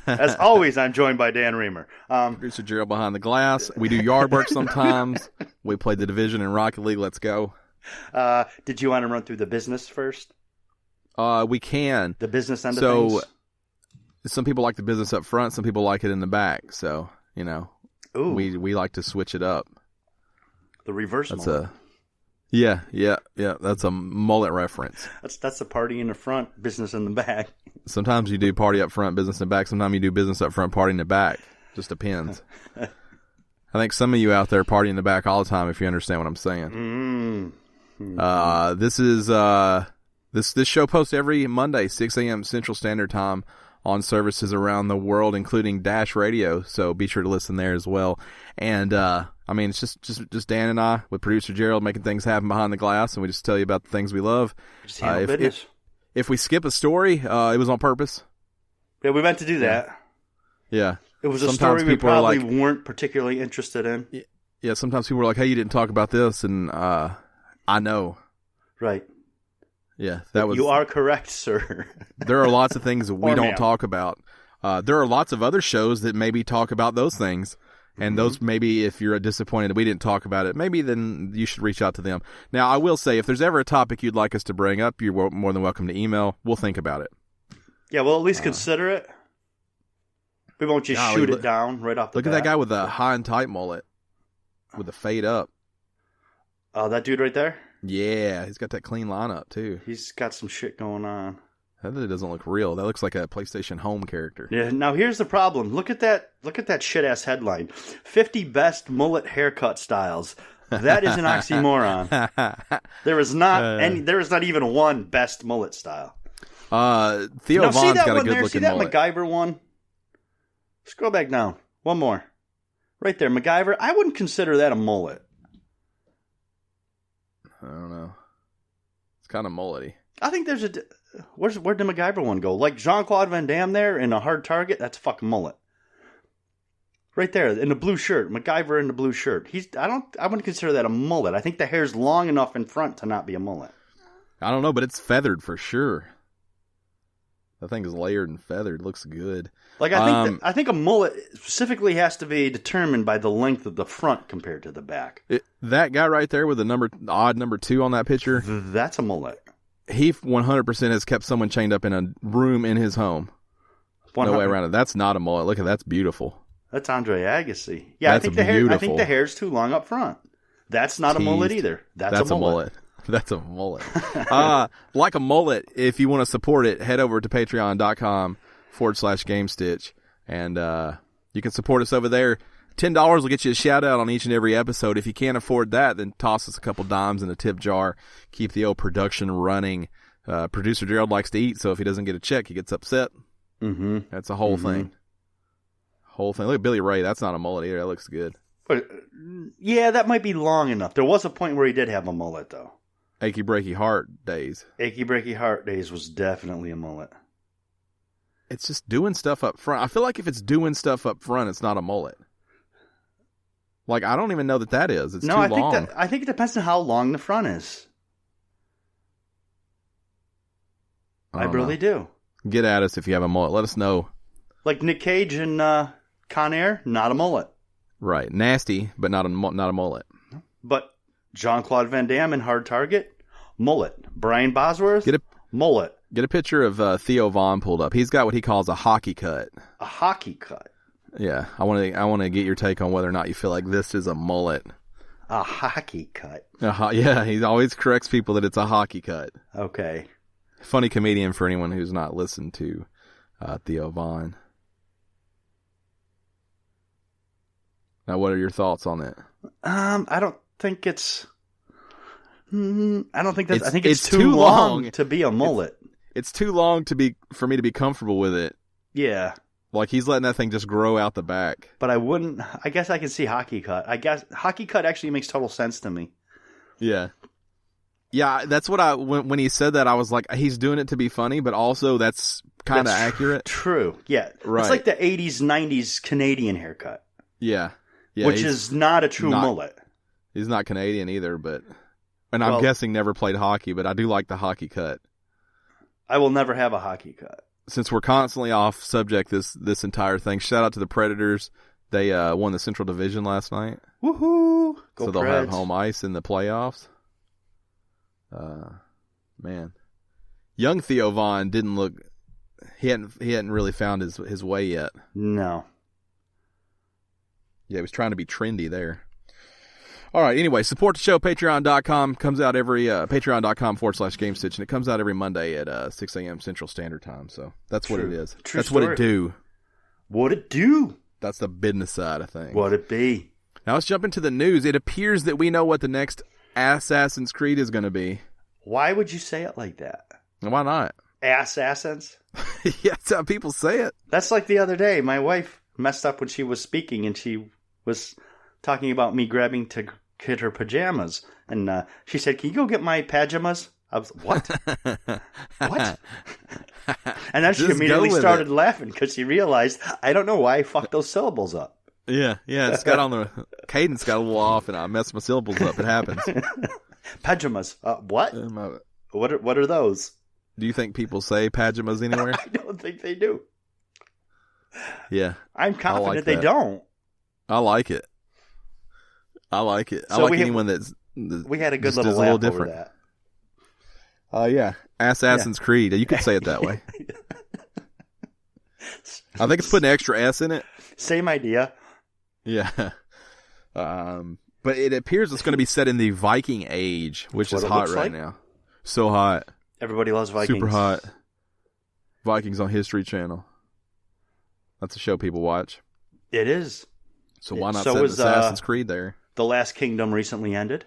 Speaker 2: As always, I'm joined by Dan Reamer.
Speaker 1: Producer Gerald behind the glass. We do yard work sometimes. We play the division in Rocket League. Let's go.
Speaker 2: Did you want to run through the business first?
Speaker 1: We can.
Speaker 2: The business end of things?
Speaker 1: So, some people like the business up front. Some people like it in the back. So,
Speaker 2: Ooh.
Speaker 1: we like to switch it up.
Speaker 2: The reverse
Speaker 1: That's
Speaker 2: mullet.
Speaker 1: Yeah. That's a mullet reference.
Speaker 2: That's the party in the front, business in the back.
Speaker 1: Sometimes you do party up front, business in the back. Sometimes you do business up front, party in the back. Just depends. I think some of you out there party in the back all the time, if you understand what I'm saying. This is this show posts every Monday, 6 a.m. Central Standard Time on services around the world, including Dash Radio. So be sure to listen there as well. And it's just Dan and I with producer Gerald making things happen behind the glass, and we just tell you about the things we love.
Speaker 2: Just handle business.
Speaker 1: If we skip a story, it was on purpose.
Speaker 2: Yeah, we meant to do that.
Speaker 1: Yeah.
Speaker 2: It was a story we probably weren't particularly interested in.
Speaker 1: Yeah, sometimes people are like, hey, you didn't talk about this, and I know.
Speaker 2: Right.
Speaker 1: Yeah, that was.
Speaker 2: You are correct, sir.
Speaker 1: There are lots of things that we don't
Speaker 2: ma'am.
Speaker 1: talk about. There are lots of other shows that maybe talk about those things, and those maybe if you're disappointed that we didn't talk about it, maybe then you should reach out to them. Now, I will say, if there's ever a topic you'd like us to bring up, you're more than welcome to email. We'll think about it.
Speaker 2: Yeah, we'll at least consider it. We won't just shoot it down right off the bat.
Speaker 1: Look at that guy with the high and tight mullet with the fade up.
Speaker 2: Oh, that dude right there?
Speaker 1: Yeah, he's got that clean lineup, too.
Speaker 2: He's got some shit going on.
Speaker 1: That really doesn't look real. That looks like a PlayStation Home character.
Speaker 2: Yeah, now here's the problem. Look at that shit-ass headline. 50 best mullet haircut styles. That is an oxymoron. There is not even one best mullet style.
Speaker 1: Theo Vaughn's got a good looking mullet.
Speaker 2: See that MacGyver one? Scroll back down. One more. Right there, MacGyver. I wouldn't consider that a mullet.
Speaker 1: I don't know. It's kind of mullety.
Speaker 2: I think there's where'd the MacGyver one go? Like Jean-Claude Van Damme there in a hard target? That's a fucking mullet. Right there, in the blue shirt. MacGyver in the blue shirt. I wouldn't consider that a mullet. I think the hair's long enough in front to not be a mullet.
Speaker 1: I don't know, but it's feathered for sure. That thing is layered and feathered. Looks good.
Speaker 2: Like I think a mullet specifically has to be determined by the length of the front compared to the back.
Speaker 1: That guy right there with the odd number 2 on that picture.
Speaker 2: That's a mullet.
Speaker 1: He 100% has kept someone chained up in a room in his home. 100. No way around it. That's not a mullet. Look at that's beautiful.
Speaker 2: That's Andre Agassi. Yeah, I think the hair's too long up front. That's not a mullet either. That's a mullet.
Speaker 1: That's a mullet. Like a mullet, if you want to support it, head over to patreon.com/GameStitch, and you can support us over there. $10 will get you a shout out on each and every episode. If you can't afford that, then toss us a couple dimes in a tip jar. Keep the old production running. Producer Gerald likes to eat, so if he doesn't get a check, he gets upset.
Speaker 2: Mm-hmm.
Speaker 1: That's a whole thing. Look at Billy Ray. That's not a mullet either. That looks good.
Speaker 2: But, yeah, that might be long enough. There was a point where he did have a mullet, though.
Speaker 1: Achy Breaky Heart days.
Speaker 2: Achy Breaky Heart days was definitely a mullet.
Speaker 1: It's just doing stuff up front. I feel like if it's doing stuff up front, it's not a mullet. Like, I don't even know that is. It's too long.
Speaker 2: I think it depends on how long the front is. I really do.
Speaker 1: Get at us if you have a mullet. Let us know.
Speaker 2: Like Nick Cage in Con Air, not a mullet.
Speaker 1: Right. Nasty, but not a mullet.
Speaker 2: But Jean-Claude Van Damme in Hard Target, mullet. Brian Bosworth, mullet.
Speaker 1: Get a picture of Theo Vaughn pulled up. He's got what he calls a hockey cut.
Speaker 2: A hockey cut?
Speaker 1: Yeah. I want to get your take on whether or not you feel like this is a mullet.
Speaker 2: A hockey cut?
Speaker 1: Yeah, he always corrects people that it's a hockey cut.
Speaker 2: Okay.
Speaker 1: Funny comedian for anyone who's not listened to Theo Vaughn. Now, what are your thoughts on it?
Speaker 2: I don't think it's. I think it's too long to be a mullet.
Speaker 1: It's too long for me to be comfortable with it.
Speaker 2: Yeah.
Speaker 1: Like he's letting that thing just grow out the back.
Speaker 2: But I wouldn't. I guess I can see hockey cut. I guess hockey cut actually makes total sense to me.
Speaker 1: Yeah. Yeah, that's what when he said that, I was like, he's doing it to be funny, but also that's kind of accurate.
Speaker 2: True. Yeah. Right. It's like the 80s, 90s Canadian haircut.
Speaker 1: Yeah.
Speaker 2: Which is not a true mullet.
Speaker 1: He's not Canadian either, and I'm guessing never played hockey, but I do like the hockey cut.
Speaker 2: I will never have a hockey cut.
Speaker 1: Since we're constantly off subject this entire thing, shout out to the Predators. They won the Central Division last night.
Speaker 2: Woohoo!
Speaker 1: So they'll have home ice in the playoffs. Man. Young Theo Vaughn didn't look... He hadn't really found his way yet.
Speaker 2: No.
Speaker 1: Yeah, he was trying to be trendy there. All right. Anyway, support the show. Patreon.com comes out every patreon.com/GameStitch, and it comes out every Monday at 6 a.m. Central Standard Time. So that's what it is.
Speaker 2: True
Speaker 1: that's
Speaker 2: story.
Speaker 1: what it do.
Speaker 2: What it do?
Speaker 1: That's the business side of things.
Speaker 2: What it be?
Speaker 1: Now let's jump into the news. It appears that we know what the next Assassin's Creed is going to be.
Speaker 2: Why would you say it like that?
Speaker 1: Why not?
Speaker 2: Assassins?
Speaker 1: Yeah, that's how people say it.
Speaker 2: That's like the other day. My wife messed up when she was speaking, and she was talking about me grabbing to get her pajamas. And she said, "Can you go get my pajamas?" I was, what? What? And then she immediately started laughing because she realized, I don't know why I fucked those syllables up.
Speaker 1: Yeah, it's got on the cadence got a little off, and I messed my syllables up. It happens.
Speaker 2: Pajamas. What? What are those?
Speaker 1: Do you think people say pajamas anywhere?
Speaker 2: I don't think they do.
Speaker 1: Yeah.
Speaker 2: I'm confident they don't.
Speaker 1: I like it. I like anyone that's
Speaker 2: we had a good little laugh over that.
Speaker 1: Yeah. Assassin's Creed. You could say it that way. I think it's putting an extra S in it.
Speaker 2: Same idea.
Speaker 1: Yeah. But it appears it's going to be set in the Viking Age, which is hot right now. So hot.
Speaker 2: Everybody loves Vikings.
Speaker 1: Super hot. Vikings on History Channel. That's a show people watch.
Speaker 2: It is.
Speaker 1: So why not set Assassin's Creed there?
Speaker 2: The Last Kingdom recently ended.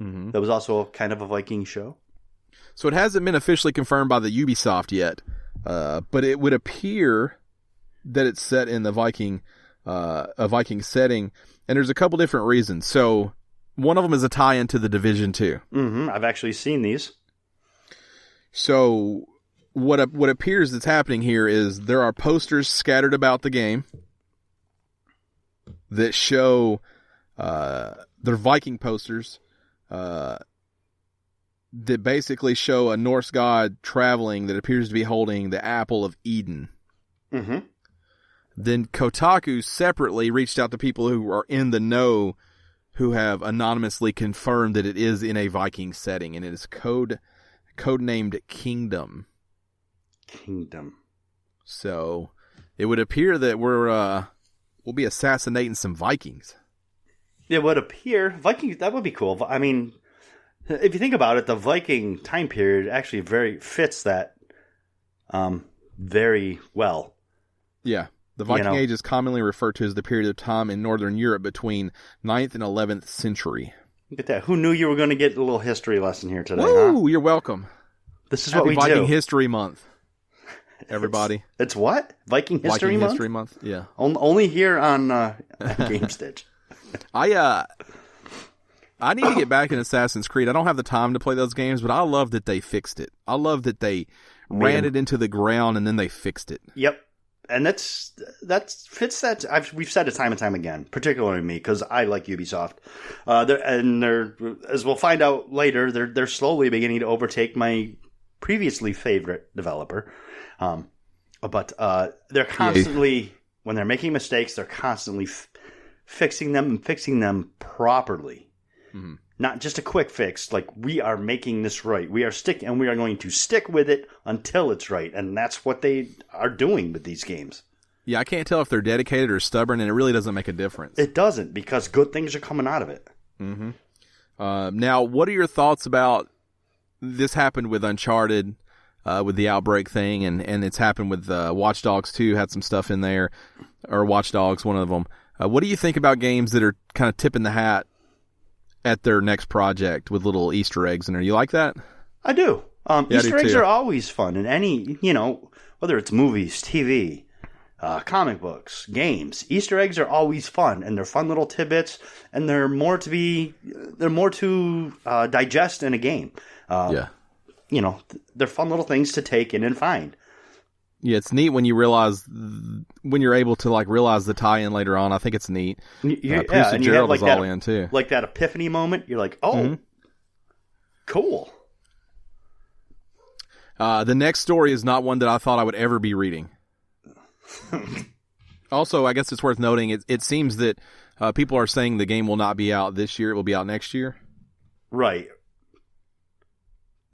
Speaker 1: Mm-hmm.
Speaker 2: That was also kind of a Viking show.
Speaker 1: So it hasn't been officially confirmed by the Ubisoft yet, but it would appear that it's set in the a Viking setting, and there's a couple different reasons. So one of them is a tie-in to the Division 2.
Speaker 2: Mm-hmm. I've actually seen these.
Speaker 1: So what appears that's happening here is there are posters scattered about the game that show they're Viking posters that basically show a Norse god traveling that appears to be holding the Apple of Eden.
Speaker 2: Mm-hmm.
Speaker 1: Then Kotaku separately reached out to people who are in the know who have anonymously confirmed that it is in a Viking setting, and it is codenamed Kingdom.
Speaker 2: Kingdom.
Speaker 1: So it would appear that we'll be assassinating some Vikings.
Speaker 2: It would appear. Vikings, that would be cool. I mean, if you think about it, the Viking time period actually very fits that very well.
Speaker 1: Yeah. The Viking Age is commonly referred to as the period of time in Northern Europe between 9th and 11th century.
Speaker 2: Look at that. Who knew you were going to get a little history lesson here today,
Speaker 1: Woo! You're welcome.
Speaker 2: This is
Speaker 1: Happy
Speaker 2: what we
Speaker 1: Viking
Speaker 2: do.
Speaker 1: History Month, everybody.
Speaker 2: It's what? Viking History Month?
Speaker 1: Viking History Month, yeah.
Speaker 2: Only here on GameStitch.
Speaker 1: I need to get back in Assassin's Creed. I don't have the time to play those games, but I love that they fixed it. I love that they ran it into the ground and then they fixed it.
Speaker 2: Yep. And that fits that. We've said it time and time again, particularly me, because I like Ubisoft. They're, as we'll find out later, they're slowly beginning to overtake my previously favorite developer. But they're constantly, when they're making mistakes, they're constantly fixing them and fixing them properly. Mm-hmm. Not just a quick fix, like we are making this right. We are going to stick with it until it's right. And that's what they are doing with these games.
Speaker 1: Yeah, I can't tell if they're dedicated or stubborn, and it really doesn't make a difference.
Speaker 2: It doesn't, because good things are coming out of it.
Speaker 1: Mm-hmm. Now, what are your thoughts about this happened with Uncharted, with the Outbreak thing, and it's happened with Watch Dogs 2, had some stuff in there, or Watch Dogs, one of them. What do you think about games that are kind of tipping the hat at their next project with little Easter eggs in there? You like that?
Speaker 2: I do. Easter eggs
Speaker 1: too.
Speaker 2: are always fun in any, whether it's movies, TV, comic books, games. Easter eggs are always fun, and they're fun little tidbits, and they're more to digest in a game. They're fun little things to take in and find.
Speaker 1: Yeah, it's neat when you're able to realize the tie-in later on. I think it's neat.
Speaker 2: And you have
Speaker 1: is all in too.
Speaker 2: Like that epiphany moment. You're like, oh, cool.
Speaker 1: The next story is not one that I thought I would ever be reading. Also, I guess it's worth noting, it seems that people are saying the game will not be out this year. It will be out next year.
Speaker 2: Right.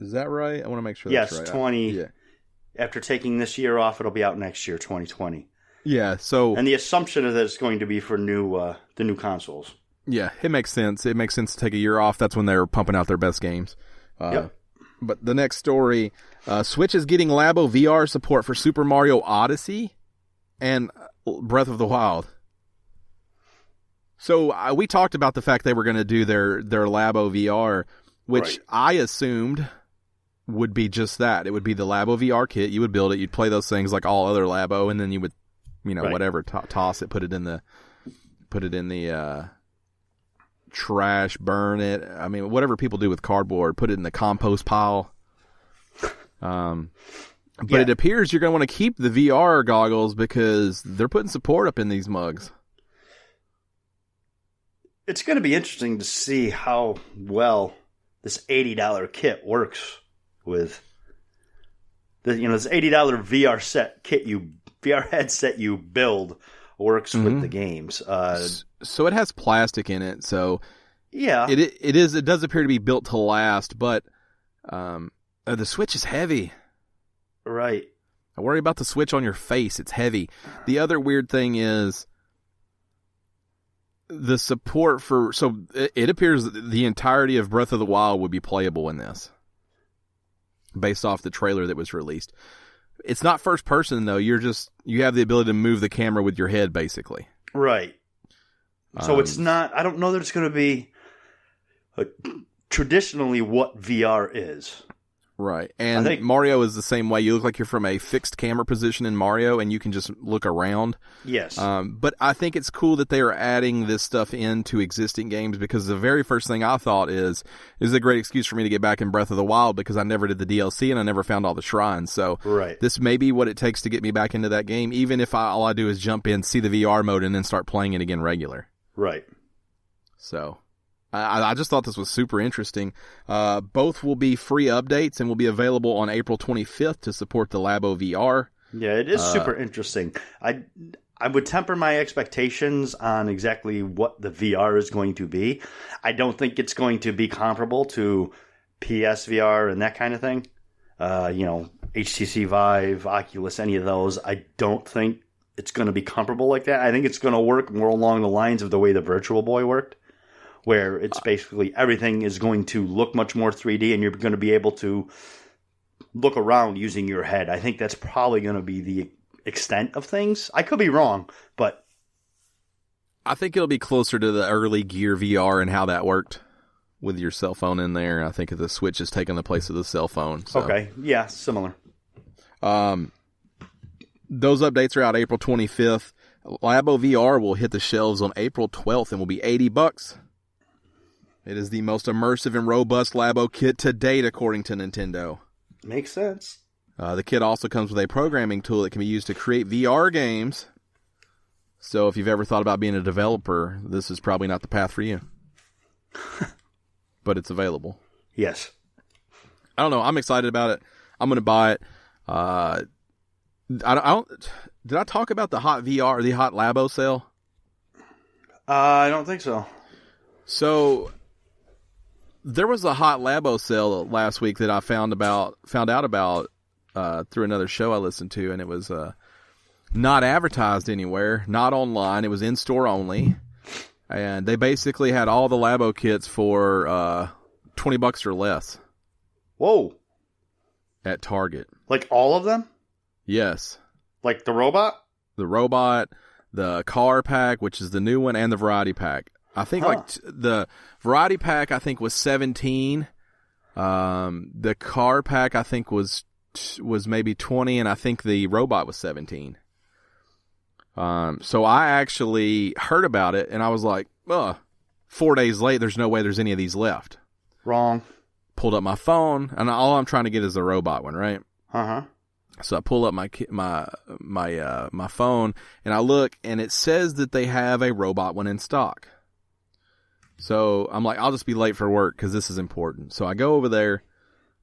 Speaker 1: Is that right? I want to make sure that's right.
Speaker 2: Yes, 20. Yeah. After taking this year off, it'll be out next year, 2020.
Speaker 1: Yeah, so...
Speaker 2: And the assumption is that it's going to be for the new consoles.
Speaker 1: Yeah, it makes sense. It makes sense to take a year off. That's when they're pumping out their best games.
Speaker 2: Yep.
Speaker 1: But the next story, Switch is getting Labo VR support for Super Mario Odyssey and Breath of the Wild. So we talked about the fact they were going to do their Labo VR, which I assumed would be just that. It would be the Labo VR kit. You would build it. You'd play those things like all other Labo, and then you would, whatever, toss it, put it in the trash, burn it. I mean, whatever people do with cardboard, put it in the compost pile. But it appears you're going to want to keep the VR goggles because they're putting support up in these mugs.
Speaker 2: It's going to be interesting to see how well this $80 kit works with this $80 VR headset you build works with the games.
Speaker 1: So it has plastic in it. So
Speaker 2: yeah,
Speaker 1: it does appear to be built to last, but the Switch is heavy.
Speaker 2: Right.
Speaker 1: I worry about the Switch on your face. It's heavy. The other weird thing is the support for... So it appears that the entirety of Breath of the Wild would be playable in this, based off the trailer that was released. It's not first person, though. You have the ability to move the camera with your head, basically.
Speaker 2: Right. So it's not... I don't know that it's going to be traditionally what VR is.
Speaker 1: Right. And I think Mario is the same way. You look like you're from a fixed camera position in Mario, and you can just look around.
Speaker 2: Yes.
Speaker 1: But I think it's cool that they are adding this stuff into existing games, because the very first thing I thought is a great excuse for me to get back in Breath of the Wild, because I never did the DLC and I never found all the shrines. So this may be what it takes to get me back into that game, even if all I do is jump in, see the VR mode, and then start playing it again regular.
Speaker 2: Right.
Speaker 1: So... I just thought this was super interesting. Both will be free updates and will be available on April 25th to support the Labo VR.
Speaker 2: Yeah, it is super interesting. I would temper my expectations on exactly what the VR is going to be. I don't think it's going to be comparable to PSVR and that kind of thing. HTC Vive, Oculus, any of those. I don't think it's going to be comparable like that. I think it's going to work more along the lines of the way the Virtual Boy worked, where it's basically everything is going to look much more 3D, and you're going to be able to look around using your head. I think that's probably going to be the extent of things. I could be wrong, but...
Speaker 1: I think it'll be closer to the early Gear VR and how that worked with your cell phone in there. I think the Switch has taken the place of the cell phone. So.
Speaker 2: Okay, yeah, similar.
Speaker 1: Those updates are out April 25th. Labo VR will hit the shelves on April 12th and will be $80. It is the most immersive and robust Labo kit to date, according to Nintendo.
Speaker 2: Makes sense.
Speaker 1: The kit also comes with a programming tool that can be used to create VR games. So if you've ever thought about being a developer, this is probably not the path for you. But it's available.
Speaker 2: Yes.
Speaker 1: I don't know. I'm excited about it. I'm going to buy it. Did I talk about the hot VR, the hot Labo sale?
Speaker 2: I don't think so.
Speaker 1: So... there was a hot Labo sale last week that I found out about through another show I listened to, and it was not advertised anywhere, not online. It was in store only, and they basically had all the Labo kits for $20 or less.
Speaker 2: Whoa!
Speaker 1: At Target,
Speaker 2: like all of them?
Speaker 1: Yes. Like
Speaker 2: the robot,
Speaker 1: the car pack, which is the new one, and the variety pack. I think the variety pack I think was 17. The car pack I think was maybe 20, and I think the robot was 17. So I actually heard about it, and I was like, 4 days late, there's no way there's any of these left.
Speaker 2: Wrong.
Speaker 1: Pulled up my phone, and all I'm trying to get is the robot one, right?
Speaker 2: Uh-huh.
Speaker 1: So I pull up my phone, and I look, and it says that they have a robot one in stock. So I'm like, I'll just be late for work because this is important. So I go over there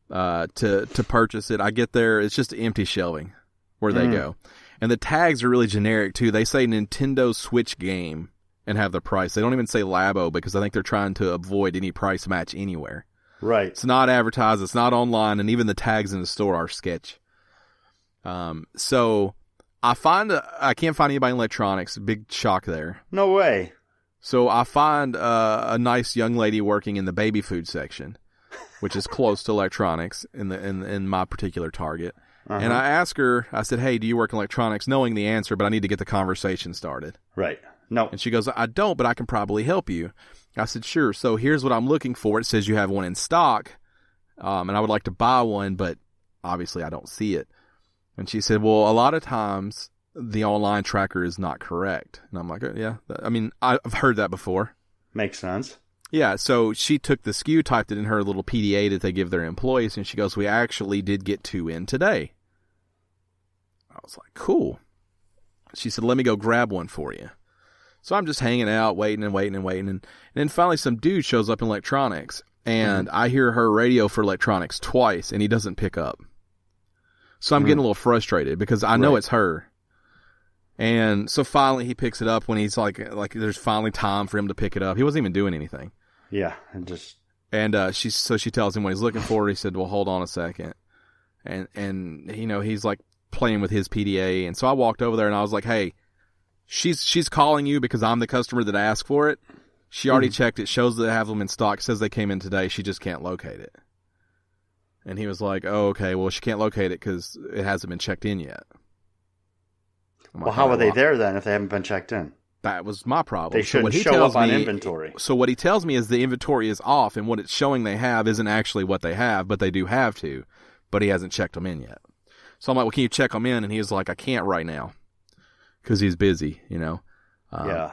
Speaker 1: to purchase it. I get there, it's just empty shelving where they go. And the tags are really generic too. They say Nintendo Switch game and have the price. They don't even say Labo because I think they're trying to avoid any price match anywhere.
Speaker 2: Right.
Speaker 1: It's not advertised, it's not online, and even the tags in the store are sketch. So I can't find anybody in electronics. Big shock there.
Speaker 2: No way.
Speaker 1: So I find a nice young lady working in the baby food section, which is close to electronics in my particular target. And I ask her, I said, hey, do you work in electronics? Knowing the answer, but I need to get the conversation started.
Speaker 2: Right. No.
Speaker 1: And she goes, I don't, but I can probably help you. I said, sure. So here's what I'm looking for. It says you have one in stock, and I would like to buy one, but obviously I don't see it. And she said, well, a lot of times the online tracker is not correct. And I'm like, yeah, I mean, I've heard that before.
Speaker 2: Makes sense.
Speaker 1: Yeah, so she took the SKU, typed it in her little PDA that they give their employees, and she goes, we actually did get 2 in today. I was like, cool. She said, let me go grab one for you. So I'm just hanging out, waiting. And then finally some dude shows up in electronics, and I hear her radio for electronics twice, and he doesn't pick up. So I'm getting a little frustrated because I know it's her. And so finally he picks it up when he's like there's finally time for him to pick it up. He wasn't even doing anything. Yeah, and she tells him what he's looking for. He said, "Well, hold on a second." And you know, he's like playing with his PDA. And so I walked over there and I was like, "Hey, she's calling you because I'm the customer that asked for it. She already checked it, shows that they have them in stock, says they came in today. She just can't locate it." And he was like, "Oh, okay. Well, she can't locate it because it hasn't been checked in yet."
Speaker 2: Well, how are they there then if they haven't been checked in?
Speaker 1: That was my problem.
Speaker 2: They shouldn't show up on inventory.
Speaker 1: So what he tells me is the inventory is off, and what it's showing they have isn't actually what they have, but they do have to. But he hasn't checked them in yet. So I'm like, well, can you check them in? And he was like, I can't right now because he's busy, you know.
Speaker 2: Yeah.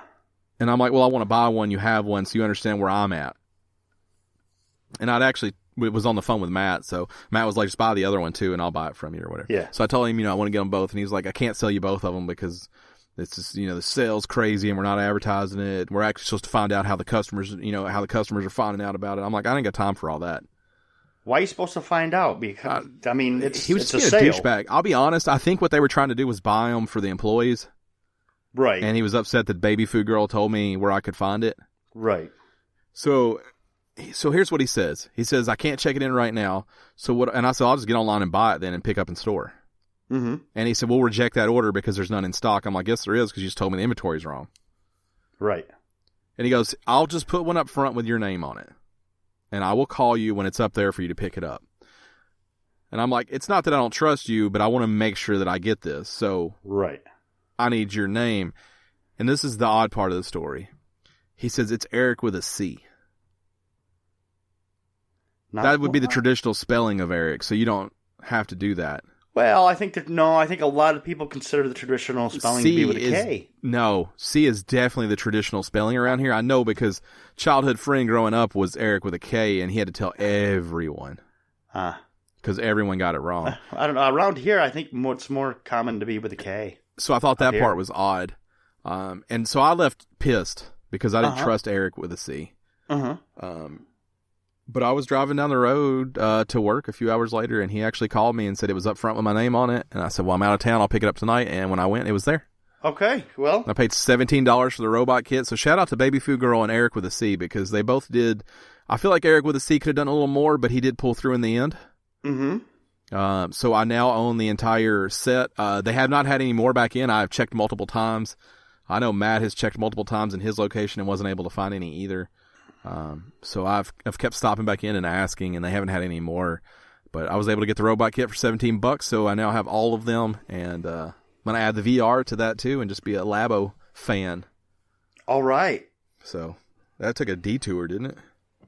Speaker 1: And I'm like, well, I want to buy one. You have one, so you understand where I'm at. And it was on the phone with Matt, so Matt was like, just buy the other one too, and I'll buy it from you or whatever.
Speaker 2: Yeah.
Speaker 1: So I told him, I want to get them both, and he's like, I can't sell you both of them because it's just, the sale's crazy, and we're not advertising it. We're actually supposed to find out how the customers, how the customers are finding out about it. I'm like, I ain't got time for all that.
Speaker 2: Why are you supposed to find out? Because
Speaker 1: he was just a douchebag. I'll be honest. I think what they were trying to do was buy them for the employees.
Speaker 2: Right.
Speaker 1: And he was upset that Baby Food Girl told me where I could find it.
Speaker 2: Right.
Speaker 1: So here's what he says. He says, I can't check it in right now. So what? And I said, I'll just get online and buy it then and pick up in store.
Speaker 2: Mm-hmm.
Speaker 1: And he said, we'll reject that order because there's none in stock. I'm like, yes, there is because you just told me the inventory's wrong.
Speaker 2: Right.
Speaker 1: And he goes, I'll just put one up front with your name on it. And I will call you when it's up there for you to pick it up. And I'm like, it's not that I don't trust you, but I want to make sure that I get this. So
Speaker 2: right.
Speaker 1: I need your name. And this is the odd part of the story. He says, it's Eric with a C. That would be the traditional spelling of Eric, so you don't have to do that.
Speaker 2: Well, I think a lot of people consider the traditional spelling to be with a K.
Speaker 1: No, C is definitely the traditional spelling around here. I know because childhood friend growing up was Eric with a K, and he had to tell everyone. Because everyone got it wrong.
Speaker 2: I don't know. Around here, I think it's more common to be with a K.
Speaker 1: So I thought that part was odd. And so I left pissed because I didn't trust Eric with a C. But I was driving down the road to work a few hours later, and he actually called me and said it was up front with my name on it. And I said, well, I'm out of town. I'll pick it up tonight. And when I went, it was there.
Speaker 2: Okay, well.
Speaker 1: I paid $17 for the robot kit. So shout out to Baby Food Girl and Eric with a C because they both did. I feel like Eric with a C could have done a little more, but he did pull through in the end.
Speaker 2: Mm-hmm.
Speaker 1: So I now own the entire set. They have not had any more back in. I've checked multiple times. I know Matt has checked multiple times in his location and wasn't able to find any either. So I've kept stopping back in and asking, and they haven't had any more. But I was able to get the robot kit for $17, so I now have all of them, and I'm gonna add the VR to that too, and just be a Labo fan.
Speaker 2: All right.
Speaker 1: So that took a detour, didn't it?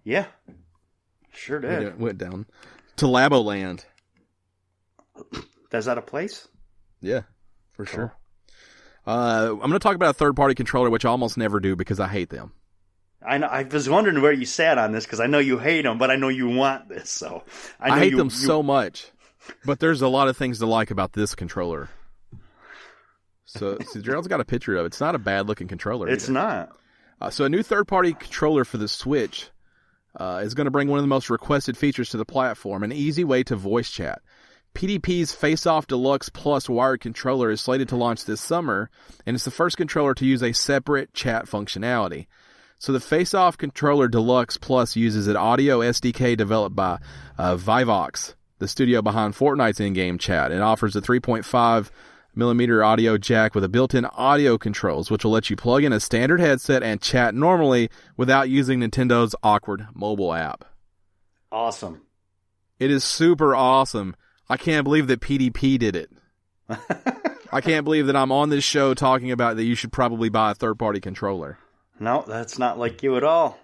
Speaker 2: Yeah, sure did.
Speaker 1: It went down to Labo Land.
Speaker 2: Is that a place?
Speaker 1: Yeah, for sure. I'm going to talk about a third-party controller, which I almost never do because I hate them.
Speaker 2: I know. I was wondering where you sat on this because I know you hate them, but I know you want this. So
Speaker 1: I hate them so much, but there's a lot of things to like about this controller. So Gerald's got a picture of it. It's not a bad-looking controller.
Speaker 2: It's not.
Speaker 1: So a new third-party controller for the Switch is going to bring one of the most requested features to the platform, an easy way to voice chat. PDP's Face-Off Deluxe Plus wired controller is slated to launch this summer, and it's the first controller to use a separate chat functionality. So the Face-Off Controller Deluxe Plus uses an audio SDK developed by Vivox, the studio behind Fortnite's in-game chat. It offers a 3.5 millimeter audio jack with a built-in audio controls, which will let you plug in a standard headset and chat normally without using Nintendo's awkward mobile app.
Speaker 2: Awesome.
Speaker 1: It is super awesome. I can't believe that PDP did it. I can't believe that I'm on this show talking about that you should probably buy a third-party controller.
Speaker 2: No, that's not like you at all.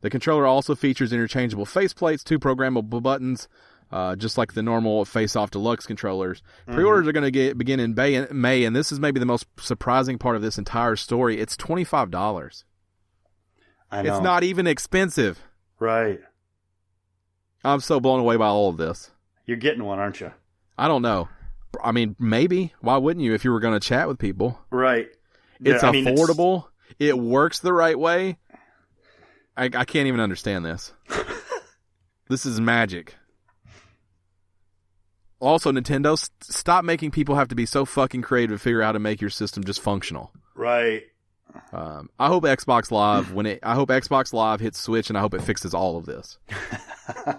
Speaker 1: The controller also features interchangeable faceplates, 2 programmable buttons, just like the normal Face-Off Deluxe controllers. Pre-orders are going to begin in May, and this is maybe the most surprising part of this entire story. It's $25.
Speaker 2: I know.
Speaker 1: It's not even expensive.
Speaker 2: Right.
Speaker 1: I'm so blown away by all of this.
Speaker 2: You're getting one, aren't you?
Speaker 1: I don't know. I mean, maybe. Why wouldn't you if you were going to chat with people?
Speaker 2: Right.
Speaker 1: It's affordable. It works the right way. I can't even understand this. This is magic. Also, Nintendo, stop making people have to be so fucking creative to figure out how to make your system just functional.
Speaker 2: Right.
Speaker 1: I hope Xbox Live hits Switch, and I hope it fixes all of this.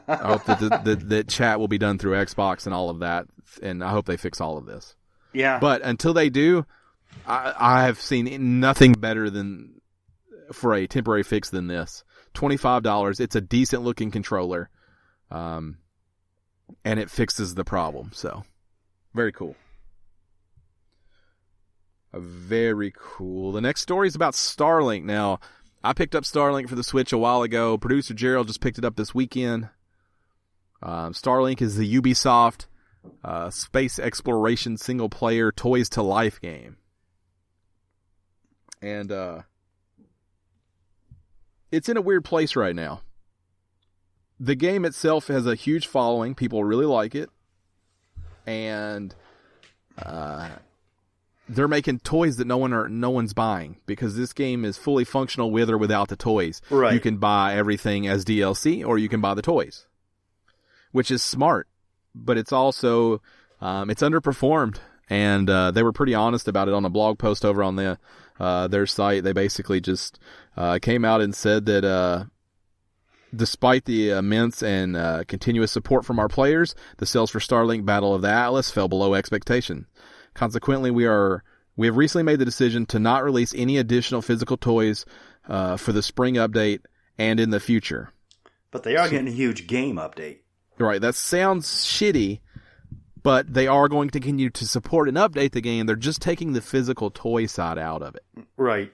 Speaker 1: I hope that chat will be done through Xbox and all of that, and I hope they fix all of this.
Speaker 2: Yeah.
Speaker 1: But until they do, I have seen nothing better than for a temporary fix than this. $25. It's a decent looking controller, and it fixes the problem. So, very cool. Very cool. The next story is about Starlink. Now, I picked up Starlink for the Switch a while ago. Producer Gerald just picked it up this weekend. Starlink is the Ubisoft space exploration single-player Toys to Life game. And it's in a weird place right now. The game itself has a huge following. People really like it. And they're making toys that no one's buying because this game is fully functional with or without the toys.
Speaker 2: Right.
Speaker 1: You can buy everything as DLC or you can buy the toys, which is smart. But it's also it's underperformed, and they were pretty honest about it on a blog post over on their site. They basically just came out and said that despite the immense and continuous support from our players, the sales for Starlink Battle of the Atlas fell below expectation. Consequently, we have recently made the decision to not release any additional physical toys for the spring update and in the future.
Speaker 2: But they are getting a huge game update.
Speaker 1: Right, that sounds shitty, but they are going to continue to support and update the game. They're just taking the physical toy side out of it.
Speaker 2: Right.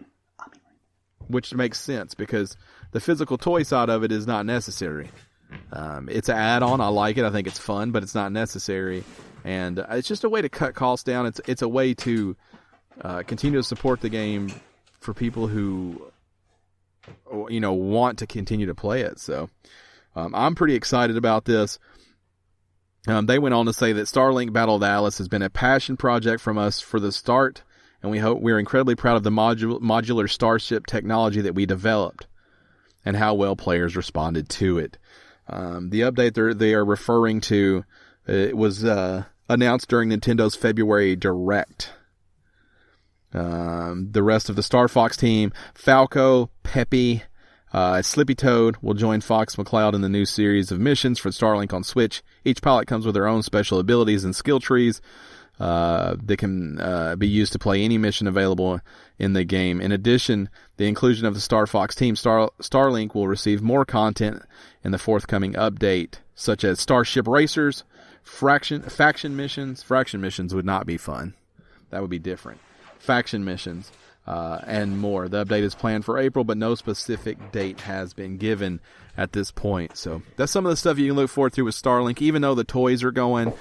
Speaker 1: Which makes sense because the physical toy side of it is not necessary. It's an add-on. I like it. I think it's fun, but it's not necessary. And it's just a way to cut costs down. It's a way to continue to support the game for people who want to continue to play it. So I'm pretty excited about this. They went on to say that Starlink Battle of the Atlas has been a passion project from us for the start, and we're incredibly proud of the modular starship technology that we developed and how well players responded to it. The update they are referring to it was announced during Nintendo's February Direct. The rest of the Star Fox team, Falco, Peppy, Slippy Toad will join Fox McCloud in the new series of missions for Starlink on Switch. Each pilot comes with their own special abilities and skill trees that can be used to play any mission available in the game. In addition, the inclusion of the Star Fox team, Starlink will receive more content in the forthcoming update, such as Starship Racers, faction missions. Faction missions would not be fun. That would be different. Faction missions. And more. The update is planned for April, but no specific date has been given at this point. So that's some of the stuff you can look forward to with Starlink. Even though the toys are going,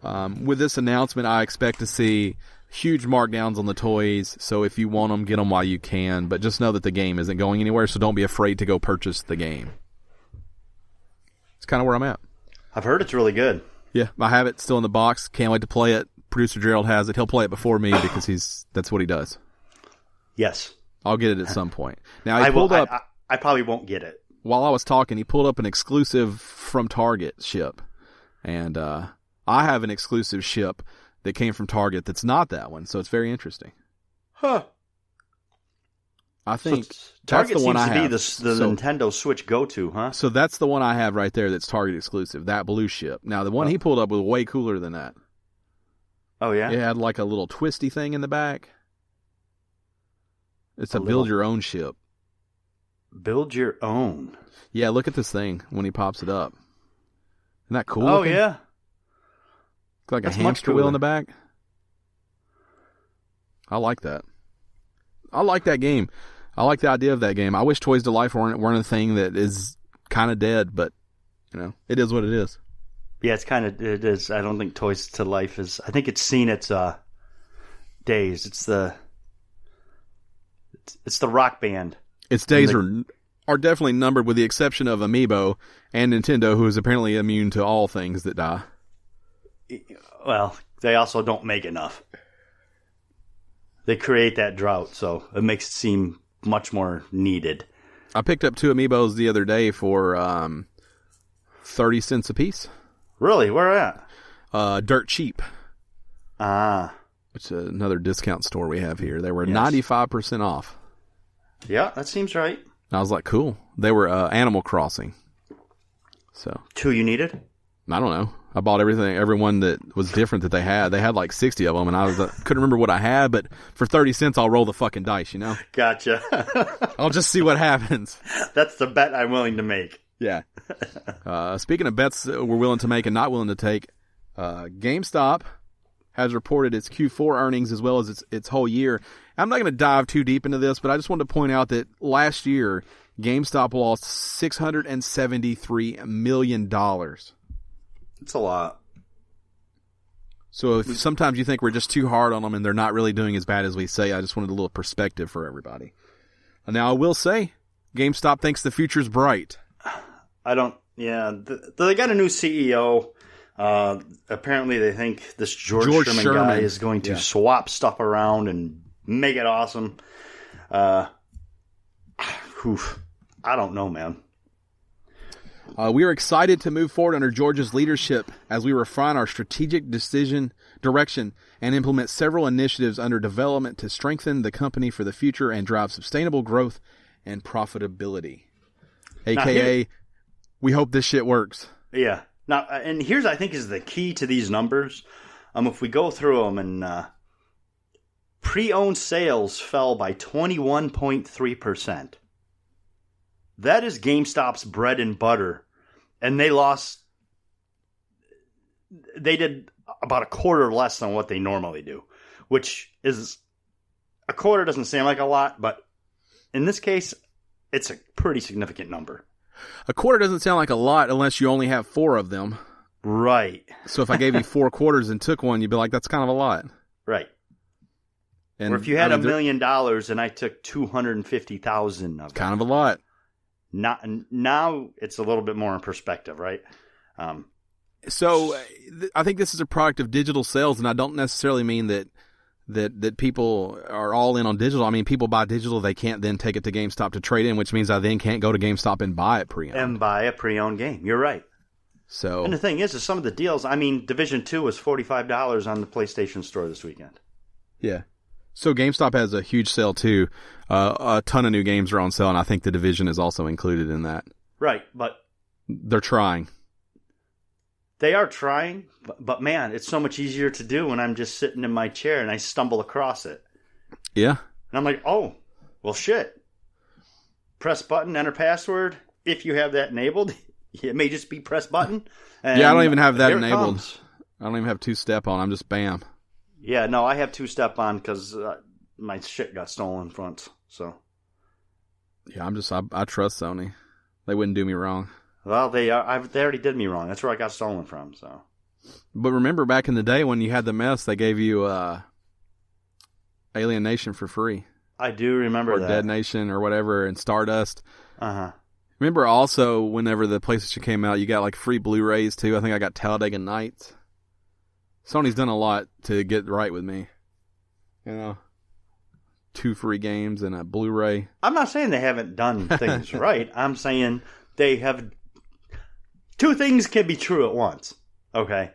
Speaker 1: with this announcement, I expect to see huge markdowns on the toys. So if you want them, get them while you can. But just know that the game isn't going anywhere, so don't be afraid to go purchase the game. It's kind of where I'm at.
Speaker 2: I've heard it's really good.
Speaker 1: Yeah, I have it still in the box. Can't wait to play it. Producer Gerald has it. He'll play it before me because that's what he does.
Speaker 2: Yes.
Speaker 1: I'll get it at some point. Now,
Speaker 2: I probably won't get it.
Speaker 1: While I was talking, he pulled up an exclusive from Target ship. And I have an exclusive ship that came from Target that's not that one. So it's very interesting.
Speaker 2: Huh.
Speaker 1: I think
Speaker 2: Target
Speaker 1: that's the one
Speaker 2: seems
Speaker 1: I
Speaker 2: to
Speaker 1: have.
Speaker 2: be the Nintendo Switch go-to, huh?
Speaker 1: So that's the one I have right there that's Target exclusive, that blue ship. Now, the one he pulled up was way cooler than that.
Speaker 2: Oh, yeah?
Speaker 1: It had like a little twisty thing in the back. It's a build your own ship.
Speaker 2: Build your own.
Speaker 1: Yeah, look at this thing when he pops it up. Isn't that cool?
Speaker 2: Oh,
Speaker 1: looking?
Speaker 2: yeah.
Speaker 1: It's like
Speaker 2: That's
Speaker 1: a hamster wheel in the back. I like that. I like that game. I like the idea of that game. I wish Toys to Life weren't a thing that is kind of dead, but it is what it is.
Speaker 2: Yeah, it is. I don't think Toys to Life is. I think it's seen its days. It's the Rock Band.
Speaker 1: Its days are definitely numbered, with the exception of Amiibo and Nintendo, who is apparently immune to all things that die.
Speaker 2: Well, they also don't make enough. They create that drought, so it makes it seem much more needed.
Speaker 1: I picked up 2 Amiibos the other day for 30 cents a piece.
Speaker 2: Really? Where at?
Speaker 1: Dirt Cheap. Which is another discount store we have here. They were 95% off.
Speaker 2: Yeah, that seems right.
Speaker 1: I was like, cool. They were Animal Crossing. So
Speaker 2: 2 you needed?
Speaker 1: I don't know. I bought everyone that was different that they had. They had like 60 of them, and I couldn't remember what I had, but for 30 cents, I'll roll the fucking dice,
Speaker 2: Gotcha.
Speaker 1: I'll just see what happens.
Speaker 2: That's the bet I'm willing to make.
Speaker 1: Yeah. Speaking of bets we're willing to make and not willing to take, GameStop has reported its Q4 earnings as well as its whole year. I'm not going to dive too deep into this, but I just wanted to point out that last year, GameStop lost $673 million.
Speaker 2: It's a lot.
Speaker 1: So if sometimes you think we're just too hard on them and they're not really doing as bad as we say, I just wanted a little perspective for everybody. Now, I will say, GameStop thinks the future's bright.
Speaker 2: They got a new CEO. Apparently they think this George Sherman guy is going to swap stuff around and make it awesome. I don't know, man.
Speaker 1: We are excited to move forward under George's leadership as we refine our strategic direction and implement several initiatives under development to strengthen the company for the future and drive sustainable growth and profitability. AKA, we hope this shit works.
Speaker 2: Yeah. Now, and here's, I think, is the key to these numbers. If we go through them, and pre-owned sales fell by 21.3%. That is GameStop's bread and butter. And they did about a quarter less than what they normally do, which is, a quarter doesn't seem like a lot, but in this case, it's a pretty significant number.
Speaker 1: A quarter doesn't sound like a lot unless you only have 4 of them.
Speaker 2: Right.
Speaker 1: So if I gave you 4 quarters and took one, you'd be like, that's kind of a lot.
Speaker 2: Right.
Speaker 1: And,
Speaker 2: or if you had $1 million and I took 250,000 of it.
Speaker 1: Kind of a lot.
Speaker 2: Now it's a little bit more in perspective, right?
Speaker 1: So I think this is a product of digital sales, and I don't necessarily mean that people are all in on digital. I mean, people buy digital, they can't then take it to GameStop to trade in, which means I then can't go to GameStop and buy it pre-owned.
Speaker 2: And buy a pre-owned game. You're right.
Speaker 1: So,
Speaker 2: and the thing is some of the deals, Division 2 was $45 on the PlayStation Store this weekend.
Speaker 1: Yeah. So GameStop has a huge sale too. A ton of new games are on sale, and I think The Division is also included in that.
Speaker 2: Right, but
Speaker 1: they're trying.
Speaker 2: They are trying, but man, it's so much easier to do when I'm just sitting in my chair and I stumble across it.
Speaker 1: Yeah.
Speaker 2: And I'm like, oh, well, shit. Press button, enter password. If you have that enabled, it may just be press button. And
Speaker 1: yeah, I don't even have that enabled. I don't even have 2-step on. I'm just bam.
Speaker 2: Yeah, no, I have 2-step on because my shit got stolen once. So.
Speaker 1: Yeah, I trust Sony. They wouldn't do me wrong.
Speaker 2: Well, they already did me wrong. That's where I got stolen from. So.
Speaker 1: But remember back in the day when you had the mess, they gave you Alien Nation for free.
Speaker 2: I do remember that.
Speaker 1: Or Dead Nation or whatever, and Stardust.
Speaker 2: Uh-huh.
Speaker 1: Remember also whenever the PlayStation came out, you got like free Blu-rays too. I think I got Talladega Nights. Sony's done a lot to get right with me. 2 free games and a Blu-ray.
Speaker 2: I'm not saying they haven't done things right. I'm saying they have... 2 things can be true at once. Okay?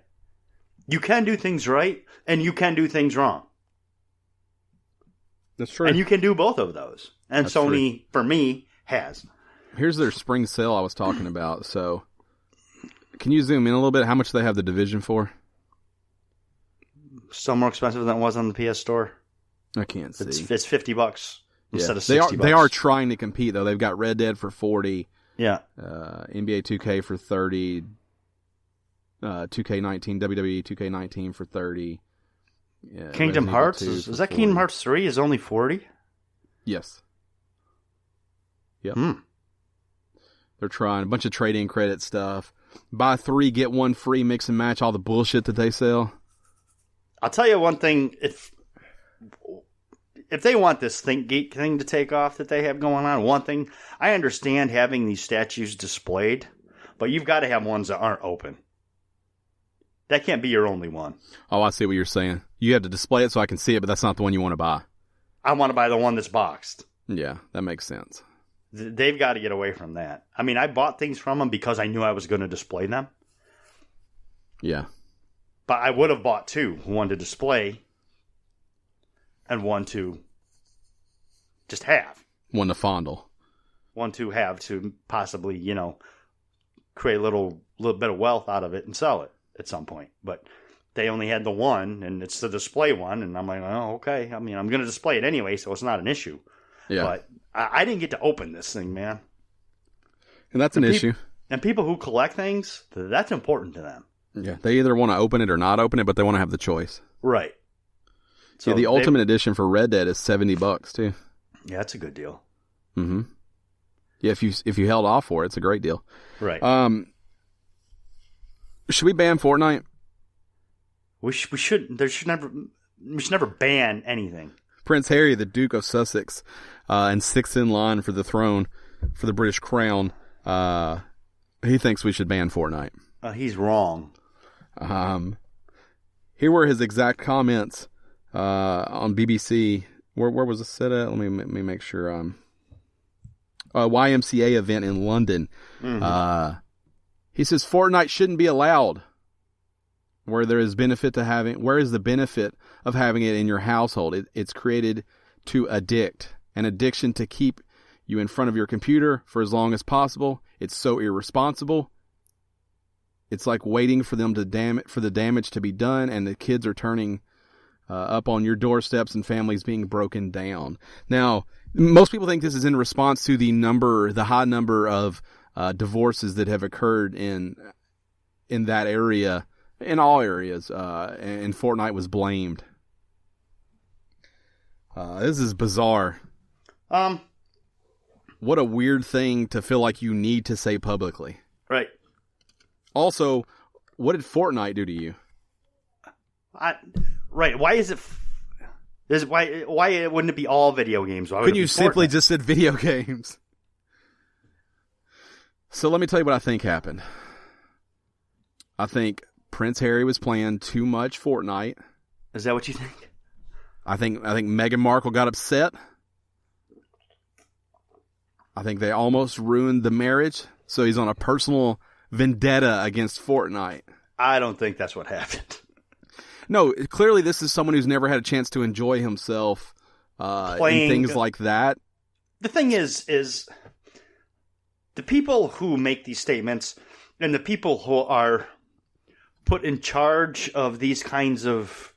Speaker 2: You can do things right, and you can do things wrong.
Speaker 1: That's true.
Speaker 2: And you can do both of those. And
Speaker 1: That's
Speaker 2: Sony,
Speaker 1: true.
Speaker 2: for me, has.
Speaker 1: Here's their spring sale I was talking about. So, can you zoom in a little bit? How much do they have the Division for?
Speaker 2: still more expensive than it was on the PS Store?
Speaker 1: I can't see.
Speaker 2: It's $50 instead of $60.
Speaker 1: They are trying to compete though. They've got Red Dead for $40.
Speaker 2: Yeah.
Speaker 1: NBA 2K for $30. 2K19, WWE 2K19 for $30. Yeah,
Speaker 2: Kingdom Hearts is that $40. Kingdom Hearts 3 is only $40?
Speaker 1: Yes. Yep. They're trying a bunch of trade-in credit stuff. Buy 3, get 1 free, mix and match all the bullshit that they sell.
Speaker 2: I'll tell you one thing. If they want this Think Geek thing to take off that they have going on, one thing, I understand having these statues displayed, but you've got to have ones that aren't open. That can't be your only one.
Speaker 1: Oh, I see what you're saying. You have to display it so I can see it, but that's not the one you want to buy.
Speaker 2: I want to buy the one that's boxed.
Speaker 1: Yeah, that makes sense.
Speaker 2: They've got to get away from that. I mean, I bought things from them because I knew I was going to display them.
Speaker 1: Yeah.
Speaker 2: But I would have bought 2. One to display and one to just have.
Speaker 1: One to fondle.
Speaker 2: One to have to possibly, create a little bit of wealth out of it and sell it at some point. But they only had the one, and it's the display one, and I'm like, oh, okay. I mean, I'm going to display it anyway, so it's not an issue.
Speaker 1: Yeah.
Speaker 2: But I didn't get to open this thing, man.
Speaker 1: And that's an issue.
Speaker 2: And people who collect things, that's important to them.
Speaker 1: Yeah, they either want to open it or not open it, but they want to have the choice.
Speaker 2: Right.
Speaker 1: So the Ultimate Edition for Red Dead is $70 too.
Speaker 2: Yeah, that's a good deal.
Speaker 1: Mm-hmm. Yeah, if you held off for it, it's a great deal.
Speaker 2: Right.
Speaker 1: Should we ban Fortnite?
Speaker 2: We should never ban anything.
Speaker 1: Prince Harry, the Duke of Sussex, and 6th in line for the throne for the British crown, he thinks we should ban Fortnite.
Speaker 2: He's wrong.
Speaker 1: Here were his exact comments on BBC. Where was this set at? Let me make sure. YMCA event in London. Mm-hmm. He says Fortnite shouldn't be allowed. Where is the benefit of having it in your household? It's created to addict. An addiction to keep you in front of your computer for as long as possible. It's so irresponsible. It's like waiting for them for the damage to be done, and the kids are turning up on your doorsteps and families being broken down. Now, most people think this is in response to the high number of divorces that have occurred in that area. In all areas, and Fortnite was blamed. This is bizarre. What a weird thing to feel like you need to say publicly.
Speaker 2: Right.
Speaker 1: Also, what did Fortnite do to you?
Speaker 2: Right. Why is it? Why wouldn't it be all video games?
Speaker 1: Couldn't you simply just said video games? So let me tell you what I think happened. I think Prince Harry was playing too much Fortnite.
Speaker 2: Is that what you think?
Speaker 1: I think Meghan Markle got upset. I think they almost ruined the marriage, so he's on a personal vendetta against Fortnite.
Speaker 2: I don't think that's what happened.
Speaker 1: No, clearly this is someone who's never had a chance to enjoy himself in things like that.
Speaker 2: The thing is the people who make these statements and the people who are put in charge of these kinds of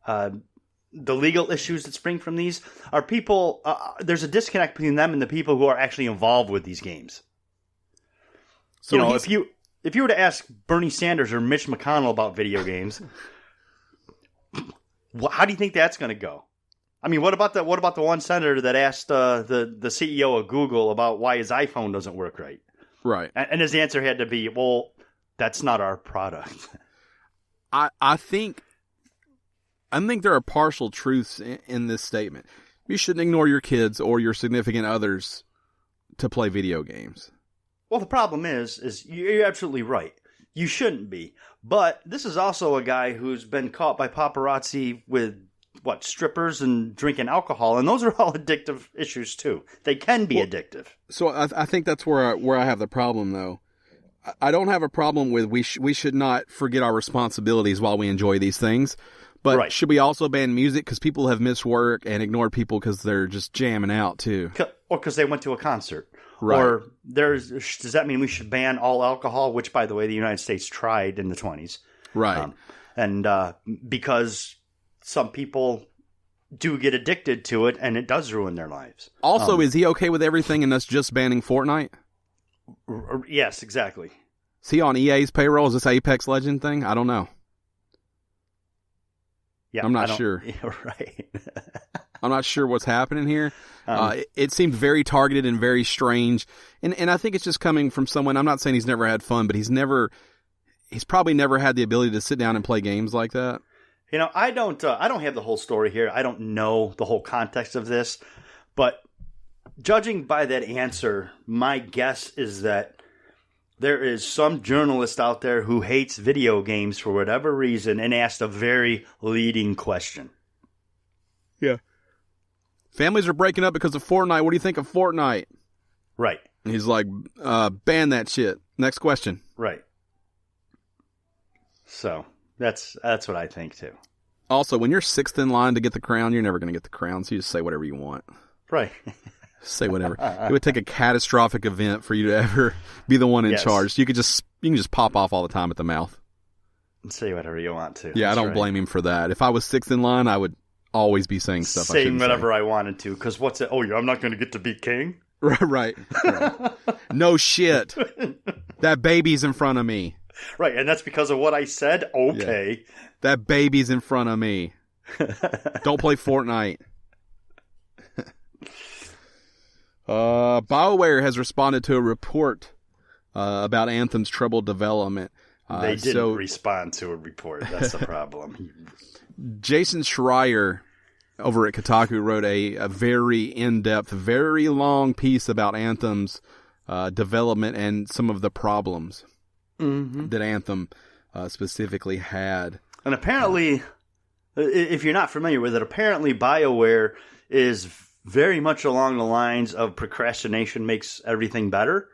Speaker 2: the legal issues that spring from these are people. There's a disconnect between them and the people who are actually involved with these games. So if you were to ask Bernie Sanders or Mitch McConnell about video games, how do you think that's going to go? I mean, what about the one senator that asked the CEO of Google about why his iPhone doesn't work right?
Speaker 1: Right,
Speaker 2: and his answer had to be, "Well, that's not our product."
Speaker 1: I think there are partial truths in this statement. You shouldn't ignore your kids or your significant others to play video games.
Speaker 2: Well, the problem is you're absolutely right. You shouldn't be. But this is also a guy who's been caught by paparazzi with, strippers and drinking alcohol. And those are all addictive issues, too. They can be addictive.
Speaker 1: So I think that's where I have the problem, though. I don't have a problem with we should not forget our responsibilities while we enjoy these things. But Should we also ban music because people have missed work and ignored people because they're just jamming out, too?
Speaker 2: Or because they went to a concert.
Speaker 1: Right.
Speaker 2: Or does that mean we should ban all alcohol, which, by the way, the United States tried in the 1920s?
Speaker 1: Right.
Speaker 2: And because some people do get addicted to it, and it does ruin their lives.
Speaker 1: Also, is he okay with everything and us just banning Fortnite?
Speaker 2: Yes, exactly.
Speaker 1: Is he on EA's payroll? Is this Apex Legend thing? I don't know.
Speaker 2: Yeah,
Speaker 1: I'm not sure.
Speaker 2: Right.
Speaker 1: I'm not sure what's happening here. It seemed very targeted and very strange. And I think it's just coming from someone, I'm not saying he's never had fun, but he's probably never had the ability to sit down and play games like that.
Speaker 2: You know, I don't have the whole story here. I don't know the whole context of this, but judging by that answer, my guess is that there is some journalist out there who hates video games for whatever reason and asked a very leading question.
Speaker 1: Yeah. Families are breaking up because of Fortnite. What do you think of Fortnite?
Speaker 2: Right.
Speaker 1: And he's like, ban that shit. Next question.
Speaker 2: Right. So that's what I think too.
Speaker 1: Also, when you're sixth in line to get the crown, you're never going to get the crown, so you just say whatever you want.
Speaker 2: Right.
Speaker 1: Say whatever. It would take a catastrophic event for you to ever be the one in charge. You can just pop off all the time at the mouth.
Speaker 2: Say whatever you want to.
Speaker 1: Yeah, I don't blame him for that. If I was sixth in line, I would always be saying stuff.
Speaker 2: Saying whatever I wanted to, because what's it? Oh, I'm not going to get to be king.
Speaker 1: Right. No shit. That baby's in front of me.
Speaker 2: Right, and that's because of what I said. Okay.
Speaker 1: Yeah. That baby's in front of me. Don't play Fortnite. BioWare has responded to a report about Anthem's troubled development.
Speaker 2: They didn't respond to a report. That's the problem.
Speaker 1: Jason Schreier over at Kotaku wrote a very in-depth, very long piece about Anthem's development and some of the problems that Anthem specifically had.
Speaker 2: And apparently, if you're not familiar with it, apparently BioWare is very much along the lines of procrastination makes everything better,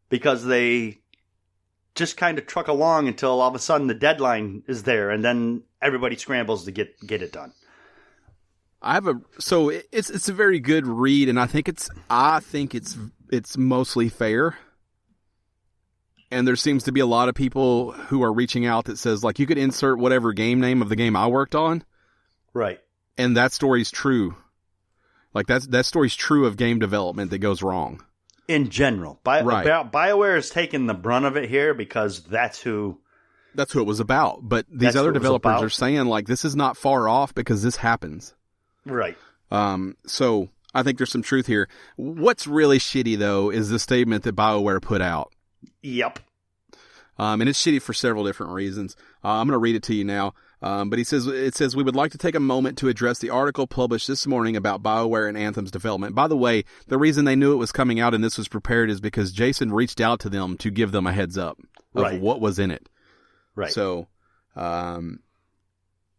Speaker 2: because they just kind of truck along until all of a sudden the deadline is there, and then everybody scrambles to get it done. It's a very good read, and I think it's mostly fair. And there seems to be a lot of people who are reaching out that says, like, you could insert whatever game name of the game I worked on. Right. And that story's true. Like, that story's true of game development that goes wrong. In general. BioWare has taken the brunt of it here because that's who it was about. But these other developers are saying, like, this is not far off because this happens. Right. So I think there's some truth here. What's really shitty, though, is the statement that BioWare put out. Yep. And it's shitty for several different reasons. I'm going to read it to you now. But it says, we would like to take a moment to address the article published this morning about BioWare and Anthem's development. By the way, the reason they knew it was coming out and this was prepared is because Jason reached out to them to give them a heads up of what was in it. Right. So,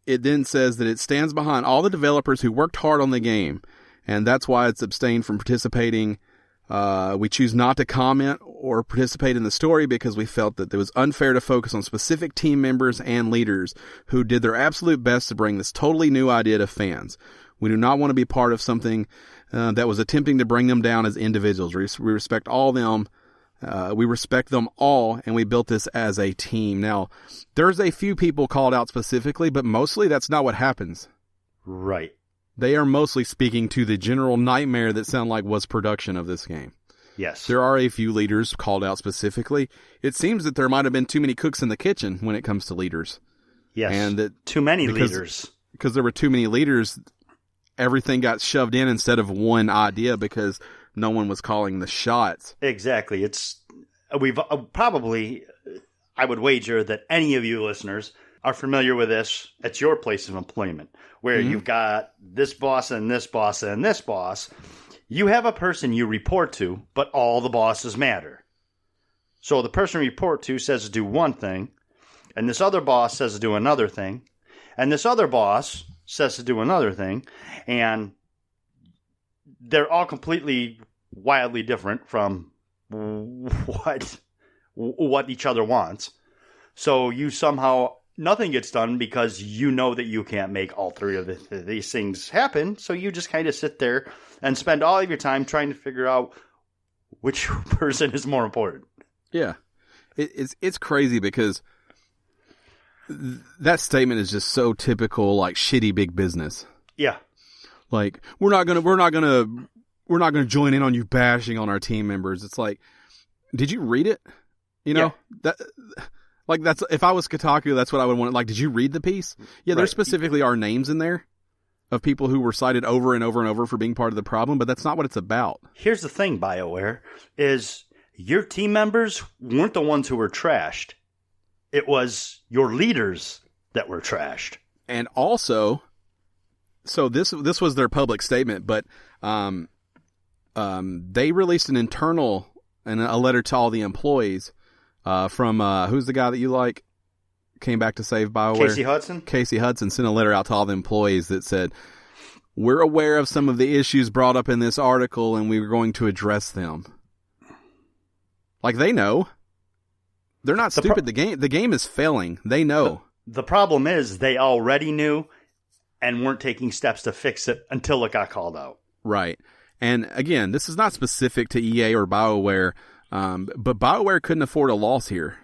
Speaker 2: it then says that it stands behind all the developers who worked hard on the game, and that's why it's abstained from participating. We choose not to comment or participate in the story because we felt that it was unfair to focus on specific team members and leaders who did their absolute best to bring this totally new idea to fans. We do not want to be part of something that was attempting to bring them down as individuals. We respect all them. We respect them all, and we built this as a team. Now, there's a few people called out specifically, but mostly that's not what happens. Right. They are mostly speaking to the general nightmare that sound like was production of this game. Yes. There are a few leaders called out specifically. It seems that there might have been too many cooks in the kitchen when it comes to leaders. Yes. And that too many leaders. Because there were too many leaders, everything got shoved in instead of one idea because no one was calling the shots. Exactly. We've probably, I would wager that any of you listeners are familiar with this at your place of employment, where you've got this boss and this boss and this boss. You have a person you report to, but all the bosses matter. So the person you report to says to do one thing, and this other boss says to do another thing, and this other boss says to do another thing, and they're all completely wildly different from what each other wants. So you somehow, nothing gets done because you know that you can't make all three of these things happen. So you just kind of sit there and spend all of your time trying to figure out which person is more important. Yeah. It's crazy because
Speaker 1: that statement is just so typical, like shitty big business.
Speaker 2: Yeah.
Speaker 1: Like, we're not gonna join in on you bashing on our team members. It's like, did you read it? You know, that's if I was Kotaku, that's what I would want. Like, did you read the piece? Yeah, there specifically are names in there of people who were cited over and over and over for being part of the problem, but that's not what it's about.
Speaker 2: Here's the thing, BioWare, is your team members weren't the ones who were trashed. It was your leaders that were trashed.
Speaker 1: And also, so this was their public statement, but they released an internal and a letter to all the employees from who's the guy that you like? Came back to save BioWare.
Speaker 2: Casey Hudson?
Speaker 1: Casey Hudson sent a letter out to all the employees that said, we're aware of some of the issues brought up in this article and we're going to address them. Like, they know. They're not stupid. The game is failing. They know.
Speaker 2: The problem is they already knew and weren't taking steps to fix it until it got called out.
Speaker 1: Right. And again, this is not specific to EA or BioWare, but BioWare couldn't afford a loss here.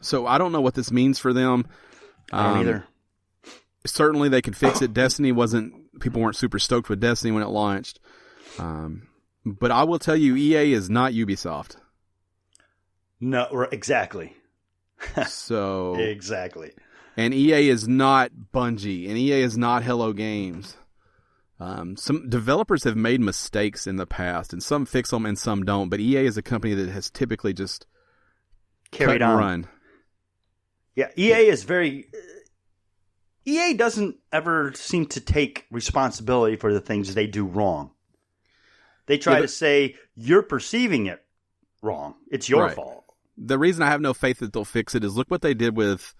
Speaker 1: So I don't know what this means for them.
Speaker 2: I don't either.
Speaker 1: Certainly they could fix it. People weren't super stoked with Destiny when it launched. But I will tell you, EA is not Ubisoft.
Speaker 2: No, exactly.
Speaker 1: So
Speaker 2: exactly.
Speaker 1: And EA is not Bungie, and EA is not Hello Games. Some developers have made mistakes in the past, and some fix them and some don't. But EA is a company that has typically just
Speaker 2: carried on. Run. Yeah, EA is very... EA doesn't ever seem to take responsibility for the things they do wrong. They try to say, you're perceiving it wrong. It's your fault.
Speaker 1: The reason I have no faith that they'll fix it is look what they did with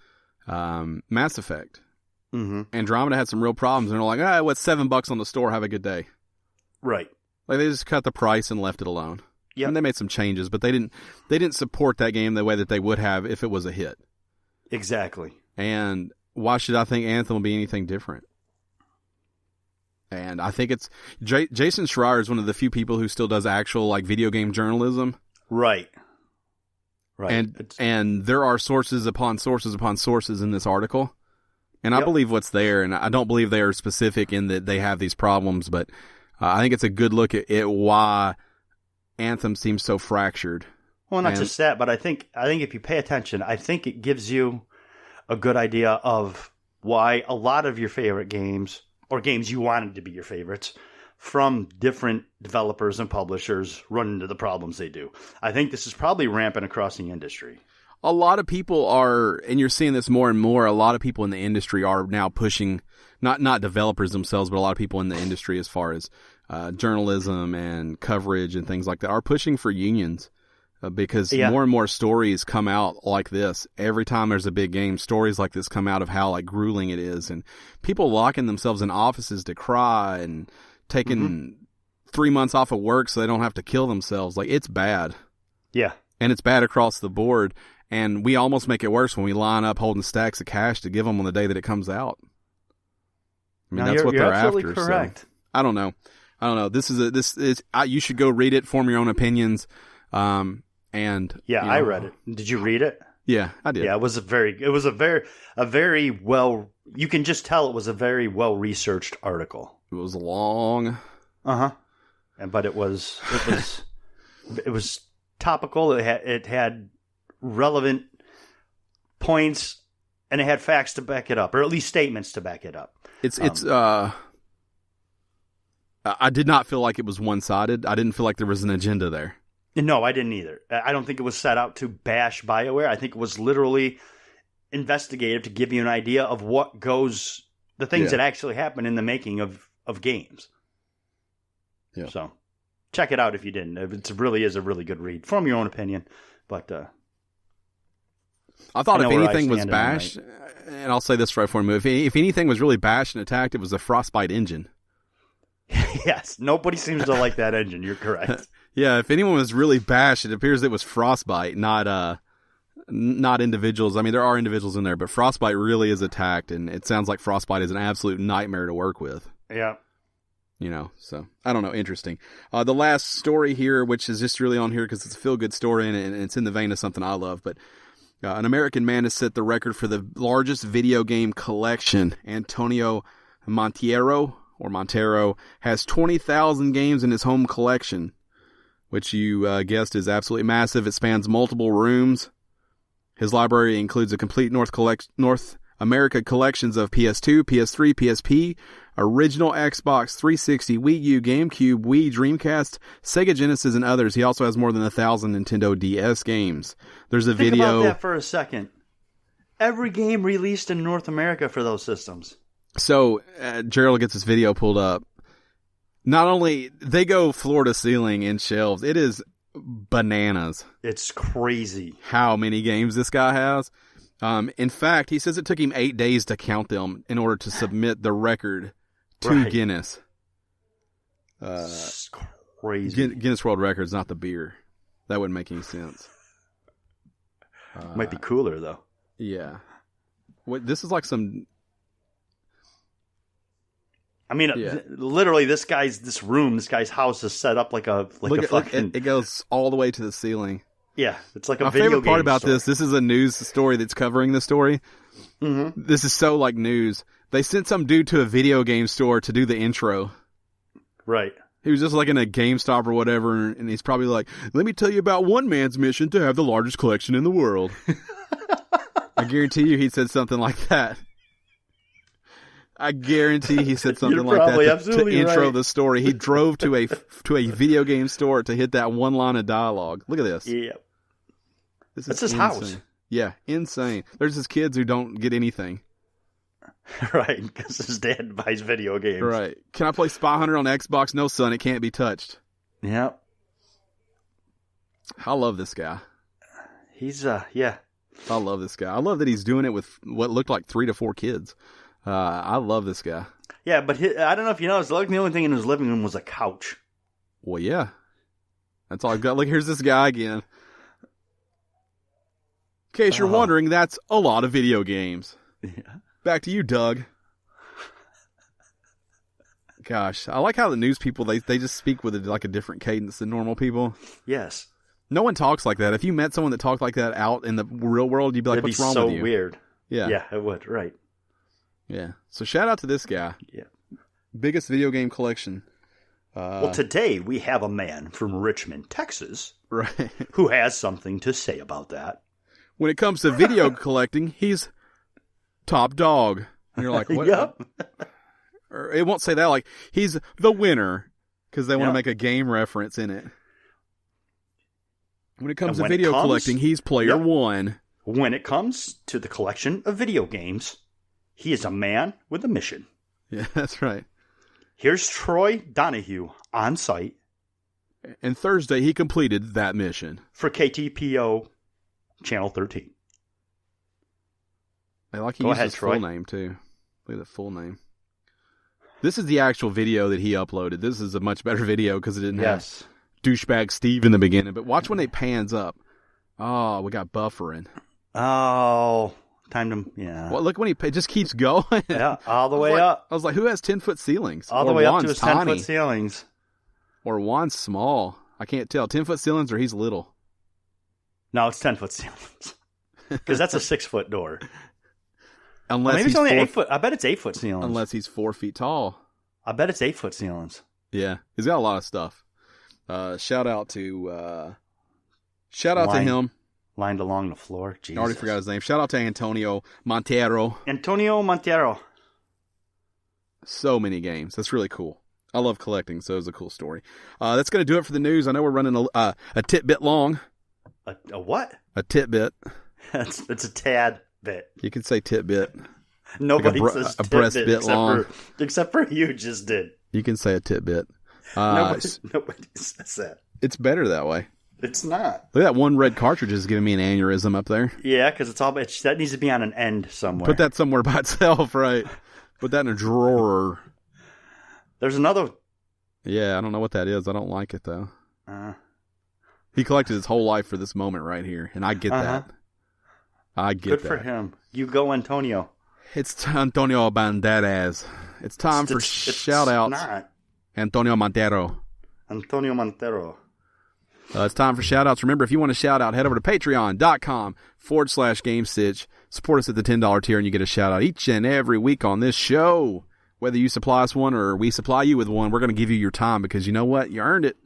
Speaker 1: Mass Effect.
Speaker 2: Mm-hmm.
Speaker 1: Andromeda had some real problems, and they're like, what's $7 on the store? Have a good day.
Speaker 2: Right.
Speaker 1: Like, they just cut the price and left it alone. Yeah. And they made some changes, but they didn't support that game the way that they would have if it was a hit.
Speaker 2: Exactly.
Speaker 1: And why should I think Anthem will be anything different? And I think it's Jason Schreier is one of the few people who still does actual like video game journalism.
Speaker 2: Right. Right.
Speaker 1: And there are sources upon sources upon sources in this article. And I believe what's there, and I don't believe they are specific in that they have these problems, but I think it's a good look at why Anthem seems so fractured.
Speaker 2: Well, not just that, but I think if you pay attention, I think it gives you a good idea of why a lot of your favorite games, or games you wanted to be your favorites, from different developers and publishers run into the problems they do. I think this is probably rampant across the industry.
Speaker 1: A lot of people are, and you're seeing this more and more, a lot of people in the industry are now pushing, not developers themselves, but a lot of people in the industry as far as journalism and coverage and things like that are pushing for unions. Because more and more stories come out like this. Every time there's a big game, stories like this come out of how like grueling it is, and people locking themselves in offices to cry and taking 3 months off of work so they don't have to kill themselves. Like, it's bad.
Speaker 2: Yeah.
Speaker 1: And it's bad across the board. And we almost make it worse when we line up holding stacks of cash to give them on the day that it comes out. I mean, that's what they're after.
Speaker 2: Correct.
Speaker 1: So, I don't know. You should go read it, form your own opinions. And
Speaker 2: I read it. Did you read it?
Speaker 1: Yeah, I did.
Speaker 2: Yeah, it was a very well, you can just tell it was a very well researched article.
Speaker 1: It was long.
Speaker 2: But it was topical. It had relevant points, and it had facts to back it up, or at least statements to back it up.
Speaker 1: I did not feel like it was one-sided. I didn't feel like there was an agenda there.
Speaker 2: No, I didn't either. I don't think it was set out to bash BioWare. I think it was literally investigative to give you an idea of the things that actually happen in the making of games. Yeah. So check it out if you didn't. It really is a really good read. Form your own opinion. But
Speaker 1: I thought if anything was bashed, and I'll say this right for me, if anything was really bashed and attacked, it was the Frostbite engine.
Speaker 2: Yes, nobody seems to like that engine. You're correct.
Speaker 1: Yeah, if anyone was really bashed, it appears it was Frostbite, not individuals. I mean, there are individuals in there, but Frostbite really is attacked, and it sounds like Frostbite is an absolute nightmare to work with.
Speaker 2: Yeah.
Speaker 1: So I don't know. Interesting. The last story here, which is just really on here because it's a feel-good story, and it's in the vein of something I love, but An American man has set the record for the largest video game collection. Antonio Montero has 20,000 games in his home collection, which you guessed is absolutely massive. It spans multiple rooms. His library includes a complete North America collections of PS2, PS3, PSP, original Xbox 360, Wii U, GameCube, Wii, Dreamcast, Sega Genesis, and others. He also has more than 1,000 Nintendo DS games. There's a video.
Speaker 2: Think about that for a second. Every game released in North America for those systems.
Speaker 1: So, Gerald gets this video pulled up. Not only, they go floor to ceiling in shelves. It is bananas.
Speaker 2: It's crazy.
Speaker 1: How many games this guy has. In fact, he says it took him 8 days to count them in order to submit the record to Guinness.
Speaker 2: It's crazy.
Speaker 1: Guinness World Records, not the beer. That wouldn't make any sense.
Speaker 2: Might be cooler, though.
Speaker 1: Yeah. This is like some...
Speaker 2: I mean, literally, this guy's house is set up like a fucking...
Speaker 1: It goes all the way to the ceiling.
Speaker 2: Yeah, it's like a
Speaker 1: My
Speaker 2: video game.
Speaker 1: favorite part about
Speaker 2: store.
Speaker 1: this is a news story that's covering the story. Mm-hmm. This is so like news. They sent some dude to a video game store to do the intro.
Speaker 2: Right.
Speaker 1: He was just like in a GameStop or whatever, and he's probably like, let me tell you about one man's mission to have the largest collection in the world. I guarantee you he said something like that. I guarantee he said something like that to intro the story. He drove to a video game store to hit that one line of dialogue. Look at this.
Speaker 2: Yeah.
Speaker 1: That's
Speaker 2: his house.
Speaker 1: Yeah, insane. There's his kids who don't get anything.
Speaker 2: Right, because his dad buys video games.
Speaker 1: Right. Can I play Spy Hunter on Xbox? No, son, it can't be touched.
Speaker 2: Yeah.
Speaker 1: I love this guy.
Speaker 2: He's, yeah.
Speaker 1: I love this guy. I love that he's doing it with what looked like 3 to 4 kids. I love this guy.
Speaker 2: Yeah, but I don't know if you noticed, the only thing in his living room was a couch.
Speaker 1: Well, yeah. That's all I've got. Look, here's this guy again. In case you're wondering, that's a lot of video games.
Speaker 2: Yeah.
Speaker 1: Back to you, Doug. Gosh, I like how the news people, they just speak with like a different cadence than normal people.
Speaker 2: Yes.
Speaker 1: No one talks like that. If you met someone that talked like that out in the real world, you'd be like, what's wrong with you?
Speaker 2: It'd be so weird.
Speaker 1: Yeah.
Speaker 2: Yeah, it would, right.
Speaker 1: Yeah. So shout out to this guy.
Speaker 2: Yeah.
Speaker 1: Biggest video game collection.
Speaker 2: Well, today we have a man from Richmond, Texas,
Speaker 1: right,
Speaker 2: who has something to say about that.
Speaker 1: When it comes to video collecting, he's top dog. And you're like, what?
Speaker 2: Yep.
Speaker 1: Or it won't say that. Like, he's the winner because they want to make a game reference in it. When it comes to video collecting, he's player one.
Speaker 2: When it comes to the collection of video games, he is a man with a mission.
Speaker 1: Yeah, that's right.
Speaker 2: Here's Troy Donahue on site.
Speaker 1: And Thursday, he completed that mission.
Speaker 2: For KTPO Channel 13.
Speaker 1: I like he used his full name, too. Look at the full name. This is the actual video that he uploaded. This is a much better video because it didn't have douchebag Steve in the beginning. But watch when it pans up. Oh, we got buffering.
Speaker 2: Oh, time to, yeah.
Speaker 1: Well, look when it just keeps going.
Speaker 2: Yeah, all the way up.
Speaker 1: I was like, who has 10-foot ceilings?
Speaker 2: All the way up to his 10-foot ceilings.
Speaker 1: Or Juan's small. I can't tell. 10-foot ceilings or he's little.
Speaker 2: No, it's 10-foot ceilings. Because that's a 6-foot door.
Speaker 1: Unless
Speaker 2: maybe it's only 8 foot. I bet it's 8-foot ceilings.
Speaker 1: Unless he's 4 feet tall.
Speaker 2: I bet it's 8-foot ceilings.
Speaker 1: Yeah, he's got a lot of stuff. Shout out to him.
Speaker 2: Lined along the floor. Jesus.
Speaker 1: I already forgot his name. Shout out to Antonio Montero.
Speaker 2: Antonio Montero.
Speaker 1: So many games. That's really cool. I love collecting, so it's a cool story. That's going to do it for the news. I know we're running a tidbit long.
Speaker 2: A what?
Speaker 1: A tidbit.
Speaker 2: It's a tad bit.
Speaker 1: You could say tidbit.
Speaker 2: Nobody
Speaker 1: like
Speaker 2: says
Speaker 1: a breast bit long.
Speaker 2: Except for you just did.
Speaker 1: You can say a tidbit.
Speaker 2: Nobody says that.
Speaker 1: It's better that way.
Speaker 2: It's not.
Speaker 1: Look at that one red cartridge is giving me an aneurysm up there.
Speaker 2: Yeah, because that needs to be on an end somewhere.
Speaker 1: Put that somewhere by itself, right? Put that in a drawer.
Speaker 2: There's another.
Speaker 1: Yeah, I don't know what that is. I don't like it, though. He collected his whole life for this moment right here, and I get that. I get
Speaker 2: Good
Speaker 1: that.
Speaker 2: for him. You go, Antonio.
Speaker 1: It's Antonio Banderas. It's time for shout-outs.
Speaker 2: Not.
Speaker 1: Antonio Montero.
Speaker 2: Antonio Montero.
Speaker 1: It's time for shout-outs. Remember, if you want to shout out, head over to patreon.com/GameStitch. Support us at the $10 tier, and you get a shout-out each and every week on this show. Whether you supply us one or we supply you with one, we're going to give you your time because you know what? You earned it.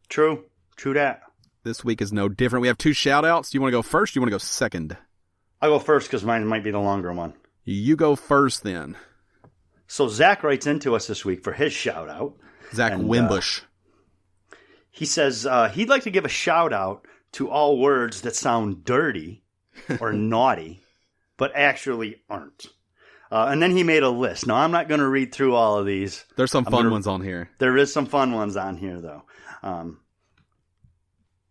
Speaker 2: True that.
Speaker 1: This week is no different. We have 2 shout-outs. Do you want to go first or do you want to go second?
Speaker 2: I'll go first because mine might be the longer one.
Speaker 1: You go first then.
Speaker 2: So Zach writes into us this week for his shout-out.
Speaker 1: Zach Wimbush.
Speaker 2: He says he'd like to give a shout-out to all words that sound dirty or naughty, but actually aren't. And then he made a list. Now, I'm not going to read through all of these.
Speaker 1: There's some fun ones on here.
Speaker 2: There is some fun ones on here, though.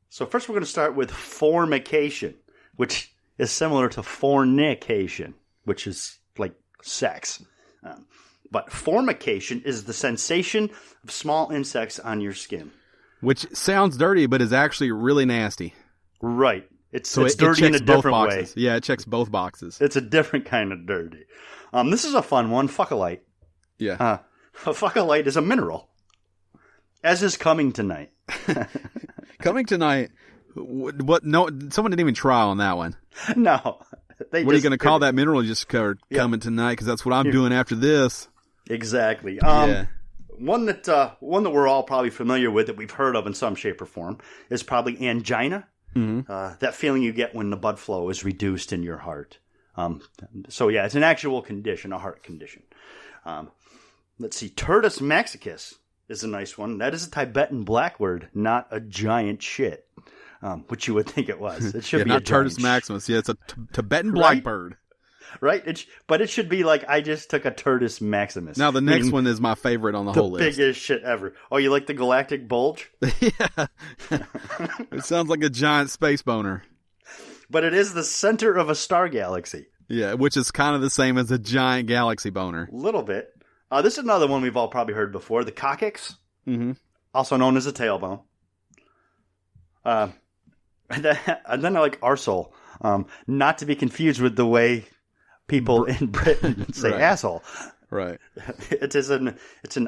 Speaker 2: So first we're going to start with fornication, which is similar to fornication, which is like sex. But fornication is the sensation of small insects on your skin.
Speaker 1: Which sounds dirty, but is actually really nasty.
Speaker 2: Right. It's dirty in a different way.
Speaker 1: Yeah, it checks both boxes.
Speaker 2: It's a different kind of dirty. This is a fun one, fuckalite.
Speaker 1: Yeah.
Speaker 2: A fuckalite is a mineral, as is coming tonight.
Speaker 1: Coming tonight? What? No, someone didn't even try on that one.
Speaker 2: No.
Speaker 1: What are you going to call that mineral? Just coming tonight? Because that's what I'm doing after this.
Speaker 2: Exactly.
Speaker 1: Yeah.
Speaker 2: One that we're all probably familiar with, that we've heard of in some shape or form, is probably angina. Mm-hmm. That feeling you get when the blood flow is reduced in your heart. So yeah, it's an actual condition, a heart condition. Let's see, Turdus maxicus is a nice one. That is a Tibetan black word, not a giant shit, which you would think it was. It should be
Speaker 1: not
Speaker 2: a giant
Speaker 1: Turdus maximus. Yeah, it's a Tibetan
Speaker 2: right?
Speaker 1: blackbird.
Speaker 2: Right? But it should be like, I just took a Turdus maximus.
Speaker 1: Now, the next one is my favorite on the whole list.
Speaker 2: The biggest shit ever. Oh, you like the Galactic Bulge?
Speaker 1: Yeah. It sounds like a giant space boner.
Speaker 2: But it is the center of a star galaxy.
Speaker 1: Yeah, which is kind of the same as a giant galaxy boner.
Speaker 2: A little bit. This is another one we've all probably heard before. The coccyx, also known as a tailbone. And then I like arsehole. Not to be confused with the way people in Britain say
Speaker 1: right.
Speaker 2: asshole.
Speaker 1: Right.
Speaker 2: It's an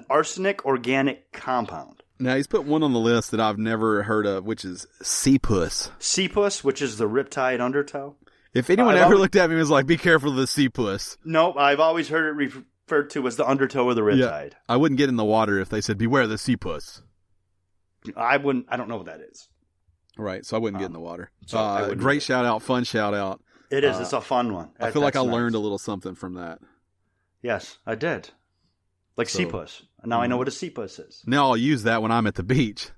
Speaker 2: arsenic organic compound.
Speaker 1: Now, he's put one on the list that I've never heard of, which is sea-puss.
Speaker 2: Sea-puss, which is the riptide undertow.
Speaker 1: If anyone ever looked at me and was like, be careful of the sea-puss.
Speaker 2: Nope, I've always heard it referred to as the undertow of the riptide.
Speaker 1: Yeah, I wouldn't get in the water if they said, beware the sea-puss.
Speaker 2: I don't know what that is.
Speaker 1: Right, so I wouldn't get in the water.
Speaker 2: So
Speaker 1: great shout-out, fun shout-out.
Speaker 2: It is. It's a fun one.
Speaker 1: I feel like I learned a little something from that.
Speaker 2: Yes, I did. Like sea-puss. Now I know what a sea-puss is.
Speaker 1: Now I'll use that when I'm at the beach.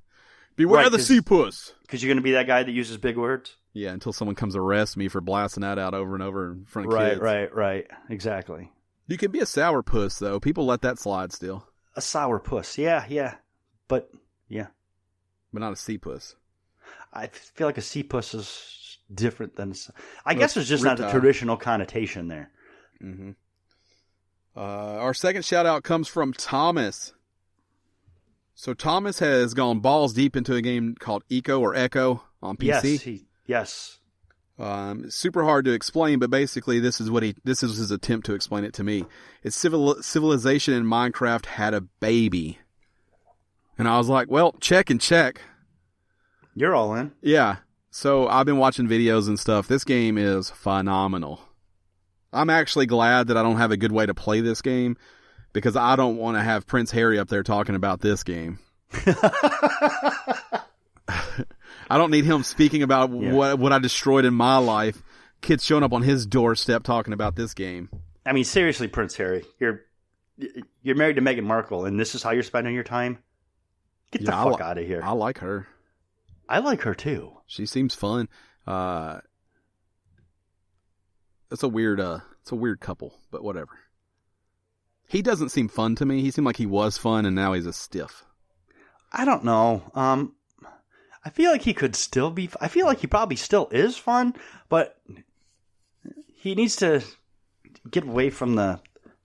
Speaker 1: Beware the sea-puss.
Speaker 2: Because you're going to be that guy that uses big words?
Speaker 1: Yeah, until someone comes arrest me for blasting that out over and over in front of kids.
Speaker 2: Right. Exactly.
Speaker 1: You can be a sourpuss, though. People let that slide still.
Speaker 2: A sourpuss. Yeah. But
Speaker 1: not a sea-puss.
Speaker 2: I feel like a sea-puss is different than... I guess there's just not a traditional connotation there.
Speaker 1: Mm-hmm. Our second shout-out comes from Thomas. So Thomas has gone balls deep into a game called Echo on PC.
Speaker 2: Yes.
Speaker 1: Super hard to explain, but basically this is his attempt to explain it to me. It's civilization in Minecraft had a baby. And I was like, well, check.
Speaker 2: You're all in.
Speaker 1: Yeah. So I've been watching videos and stuff. This game is phenomenal. I'm actually glad that I don't have a good way to play this game because I don't want to have Prince Harry up there talking about this game. I don't need him speaking about what I destroyed in my life. Kids showing up on his doorstep talking about this game.
Speaker 2: I mean, seriously, Prince Harry, you're married to Meghan Markle, and this is how you're spending your time? Get the fuck out of here.
Speaker 1: I like her.
Speaker 2: I like her too.
Speaker 1: She seems fun. It's a weird couple, but whatever. He doesn't seem fun to me. He seemed like he was fun, and now he's a stiff.
Speaker 2: I don't know. I feel like he could still be... I feel like he probably still is fun, but he needs to get away from the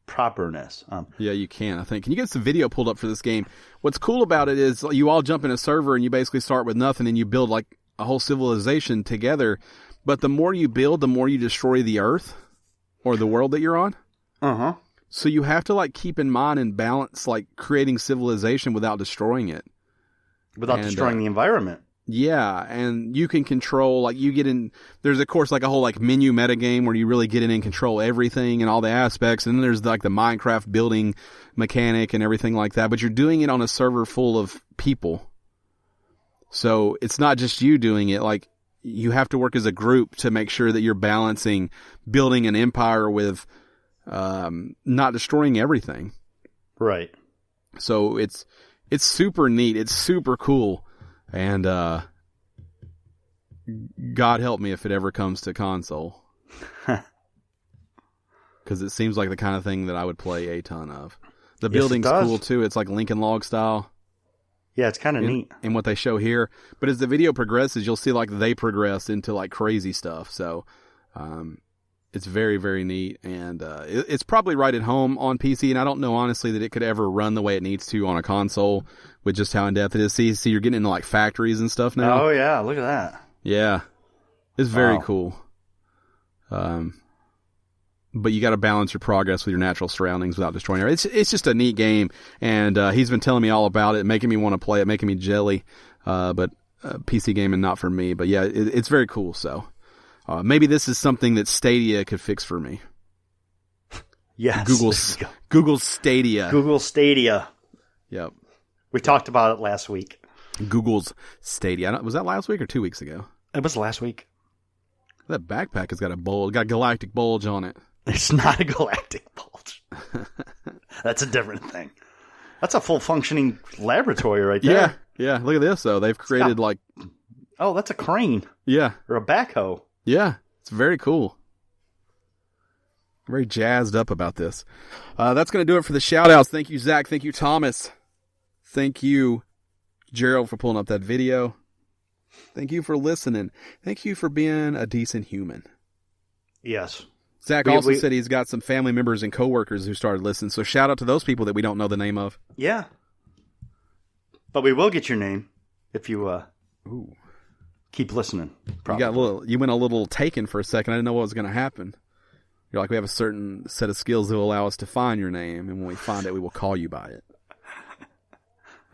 Speaker 2: properness.
Speaker 1: Yeah, you can, I think. Can you get some video pulled up for this game? What's cool about it is you all jump in a server, and you basically start with nothing, and you build like a whole civilization together. But the more you build, the more you destroy the Earth or the world that you're on.
Speaker 2: Uh-huh.
Speaker 1: So you have to like keep in mind and balance like creating civilization without destroying it.
Speaker 2: Without destroying the environment.
Speaker 1: Yeah, and you can control, like, you get in, there's of course like a whole like menu metagame where you really get in and control everything and all the aspects, and then there's like the Minecraft building mechanic and everything like that, but you're doing it on a server full of people. So it's not just you doing it, like, you have to work as a group to make sure that you're balancing building an empire with not destroying everything.
Speaker 2: Right.
Speaker 1: So it's super neat, it's super cool. And, God help me if it ever comes to console. Because it seems like the kind of thing that I would play a ton of. The building's cool too. It's like Lincoln Log style.
Speaker 2: Yeah, it's kind of neat.
Speaker 1: In what they show here. But as the video progresses, you'll see like they progress into like crazy stuff. So, it's very, very neat. And, it's probably right at home on PC. And I don't know honestly that it could ever run the way it needs to on a console with just how in depth it is. See, you're getting into like factories and stuff now.
Speaker 2: Oh yeah, look at that.
Speaker 1: Yeah. It's very cool. But you got to balance your progress with your natural surroundings without destroying it. It's just a neat game, and he's been telling me all about it, making me want to play it, making me jelly. But PC gaming not for me. But yeah, it's very cool. So maybe this is something that Stadia could fix for me.
Speaker 2: Yes,
Speaker 1: Google Stadia.
Speaker 2: Google Stadia.
Speaker 1: Yep.
Speaker 2: We talked about it last week.
Speaker 1: Google's Stadia. Was that last week or 2 weeks ago?
Speaker 2: It was last week.
Speaker 1: That backpack has got a bulge, got Galactic Bulge on it.
Speaker 2: It's not a Galactic Bulge. That's a different thing. That's a full functioning laboratory right there.
Speaker 1: Yeah, yeah. Look at this though. They've created like.
Speaker 2: Oh, that's a crane.
Speaker 1: Yeah.
Speaker 2: Or a backhoe.
Speaker 1: Yeah, it's very cool. Very jazzed up about this. That's going to do it for the shout outs. Thank you, Zach. Thank you, Thomas. Thank you, Gerald, for pulling up that video. Thank you for listening. Thank you for being a decent human.
Speaker 2: Yes.
Speaker 1: Zach also said he's got some family members and coworkers who started listening. So shout out to those people that we don't know the name of.
Speaker 2: Yeah. But we will get your name if you keep listening. Probably.
Speaker 1: You went a little taken for a second. I didn't know what was going to happen. You're like, we have a certain set of skills that will allow us to find your name, and when we find it, we will call you by it.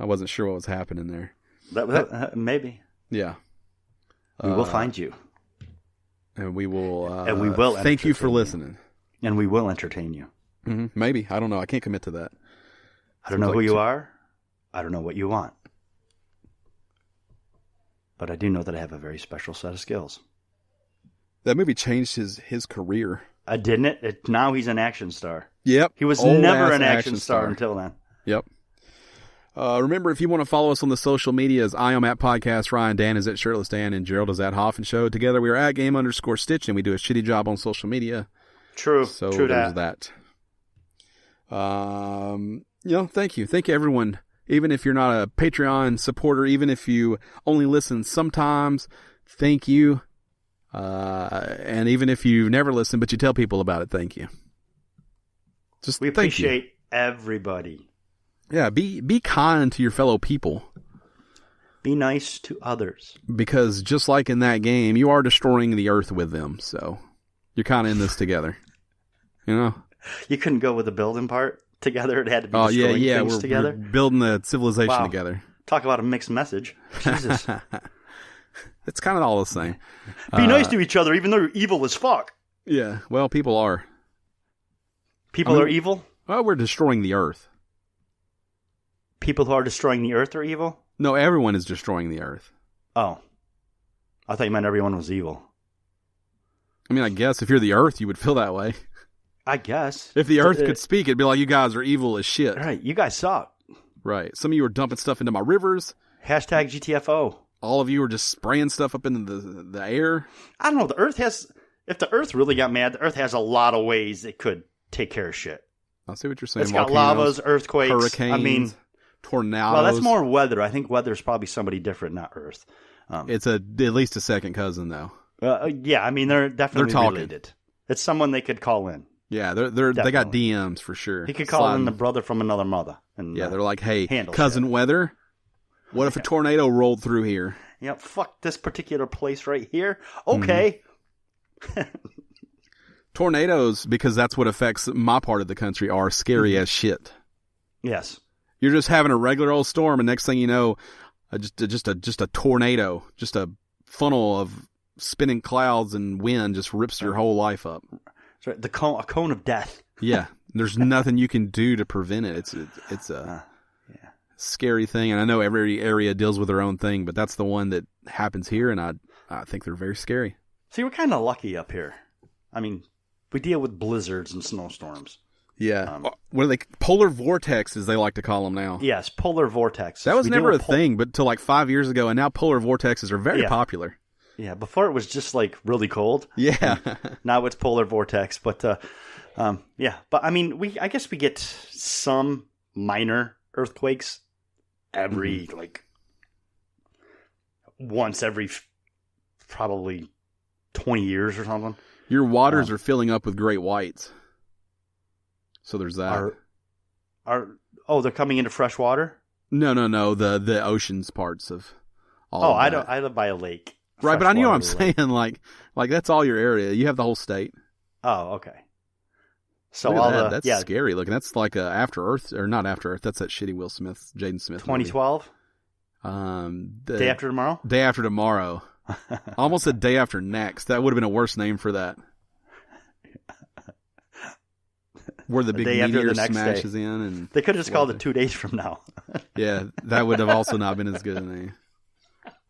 Speaker 1: I wasn't sure what was happening there.
Speaker 2: Maybe.
Speaker 1: Yeah.
Speaker 2: We will find you.
Speaker 1: And we will.
Speaker 2: And we will.
Speaker 1: Thank you for listening.
Speaker 2: And we will entertain you.
Speaker 1: Mm-hmm. Maybe. I don't know. I can't commit to that.
Speaker 2: I don't know who you are. I don't know what you want. But I do know that I have a very special set of skills.
Speaker 1: That movie changed his career.
Speaker 2: Didn't it? Now he's an action star.
Speaker 1: Yep.
Speaker 2: He was never an action star until then.
Speaker 1: Yep. Remember, if you want to follow us on the social medias, I am at Podcast Ryan, Dan is at Shirtless Dan, and Gerald is at Hoff and Show. Together we are at Game_Stitch, and we do a shitty job on social media.
Speaker 2: True.
Speaker 1: So
Speaker 2: True
Speaker 1: there's that. Thank you. Thank you, everyone. Even if you're not a Patreon supporter, even if you only listen sometimes, thank you. And even if you never listen, but you tell people about it, thank you.
Speaker 2: We appreciate everybody.
Speaker 1: Yeah, be kind to your fellow people.
Speaker 2: Be nice to others.
Speaker 1: Because just like in that game, you are destroying the earth with them, so you're kind of in this together. You know?
Speaker 2: You couldn't go with the building part together. It had to be destroying things together.
Speaker 1: We're building the civilization together.
Speaker 2: Talk about a mixed message. Jesus.
Speaker 1: It's kind of all the same.
Speaker 2: Be nice to each other, even though you're evil as fuck.
Speaker 1: Yeah, well, people are.
Speaker 2: People are evil?
Speaker 1: Well, we're destroying the earth.
Speaker 2: People who are destroying the earth are evil?
Speaker 1: No, everyone is destroying the earth.
Speaker 2: Oh. I thought you meant everyone was evil.
Speaker 1: I mean, I guess if you're the earth, you would feel that way.
Speaker 2: I guess.
Speaker 1: If the earth could speak, it'd be like, you guys are evil as shit.
Speaker 2: Right, you guys suck.
Speaker 1: Right. Some of you are dumping stuff into my rivers.
Speaker 2: Hashtag GTFO.
Speaker 1: All of you are just spraying stuff up into the air. I
Speaker 2: don't know. If the earth really got mad, the earth has a lot of ways it could take care of shit.
Speaker 1: I see what you're saying.
Speaker 2: It's got lavas, earthquakes,
Speaker 1: hurricanes, tornadoes.
Speaker 2: Well, that's more weather. I think weather's probably somebody different, not earth.
Speaker 1: It's at least a second cousin, though.
Speaker 2: Yeah, I mean, they're definitely related. It's someone they could call in.
Speaker 1: Yeah, they got DMs for sure.
Speaker 2: He could call in the brother from another mother. And,
Speaker 1: yeah, they're like, hey, cousin weather, what if a tornado rolled through here?
Speaker 2: Yeah, fuck this particular place right here. Okay.
Speaker 1: Tornadoes, because that's what affects my part of the country, are scary as shit.
Speaker 2: Yes.
Speaker 1: You're just having a regular old storm, and next thing you know, just a tornado, just a funnel of spinning clouds and wind just rips your whole life up.
Speaker 2: That's right. A cone of death.
Speaker 1: Yeah. There's nothing you can do to prevent it. It's a scary thing. And I know every area deals with their own thing, but that's the one that happens here. And I think they're very scary.
Speaker 2: See, we're kind of lucky up here. I mean, we deal with blizzards and snowstorms.
Speaker 1: Yeah. What are they? Polar vortexes, they like to call them now.
Speaker 2: Yes, polar vortexes.
Speaker 1: That was never a thing, but till like 5 years ago, and now polar vortexes are very popular.
Speaker 2: Yeah, before it was just like really cold.
Speaker 1: Yeah.
Speaker 2: Now it's polar vortex, but yeah. But I mean, I guess we get some minor earthquakes every once every probably 20 years or something.
Speaker 1: Your waters are filling up with great whites. So there's that.
Speaker 2: They're coming into fresh water?
Speaker 1: No. The oceans parts of all of that.
Speaker 2: I live by a lake.
Speaker 1: Right, but I know what I'm saying. Like that's all your area. You have the whole state.
Speaker 2: Oh, okay. So
Speaker 1: that's scary looking. That's like a After Earth, or not After Earth. That's that shitty Will Smith, Jaden Smith.
Speaker 2: 2012. Day after tomorrow.
Speaker 1: Day after tomorrow. Almost a day after next. That would have been a worse name for that. Where the big meteor smashes in, and
Speaker 2: they could have just called it 2 days from now.
Speaker 1: Yeah, that would have also not been as good a name.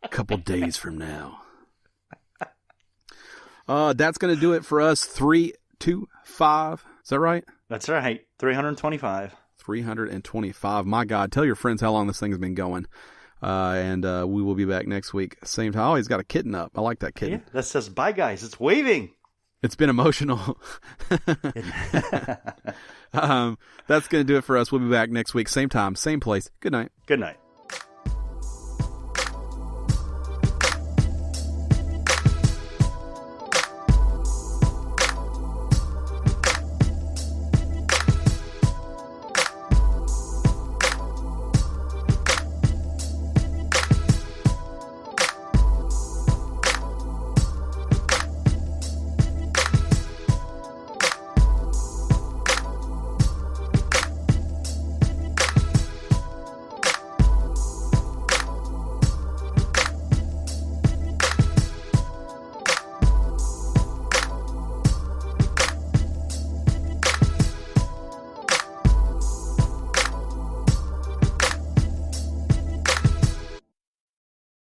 Speaker 1: A couple days from now. That's going to do it for us. 325. Is that right?
Speaker 2: That's right. 325.
Speaker 1: 325. My God, tell your friends how long this thing has been going. And we will be back next week. Same time. Oh, he's got a kitten up. I like that kitten.
Speaker 2: Yeah, that says bye, guys. It's waving.
Speaker 1: It's been emotional. That's going to do it for us. We'll be back next week. Same time, same place. Good night.
Speaker 2: Good night.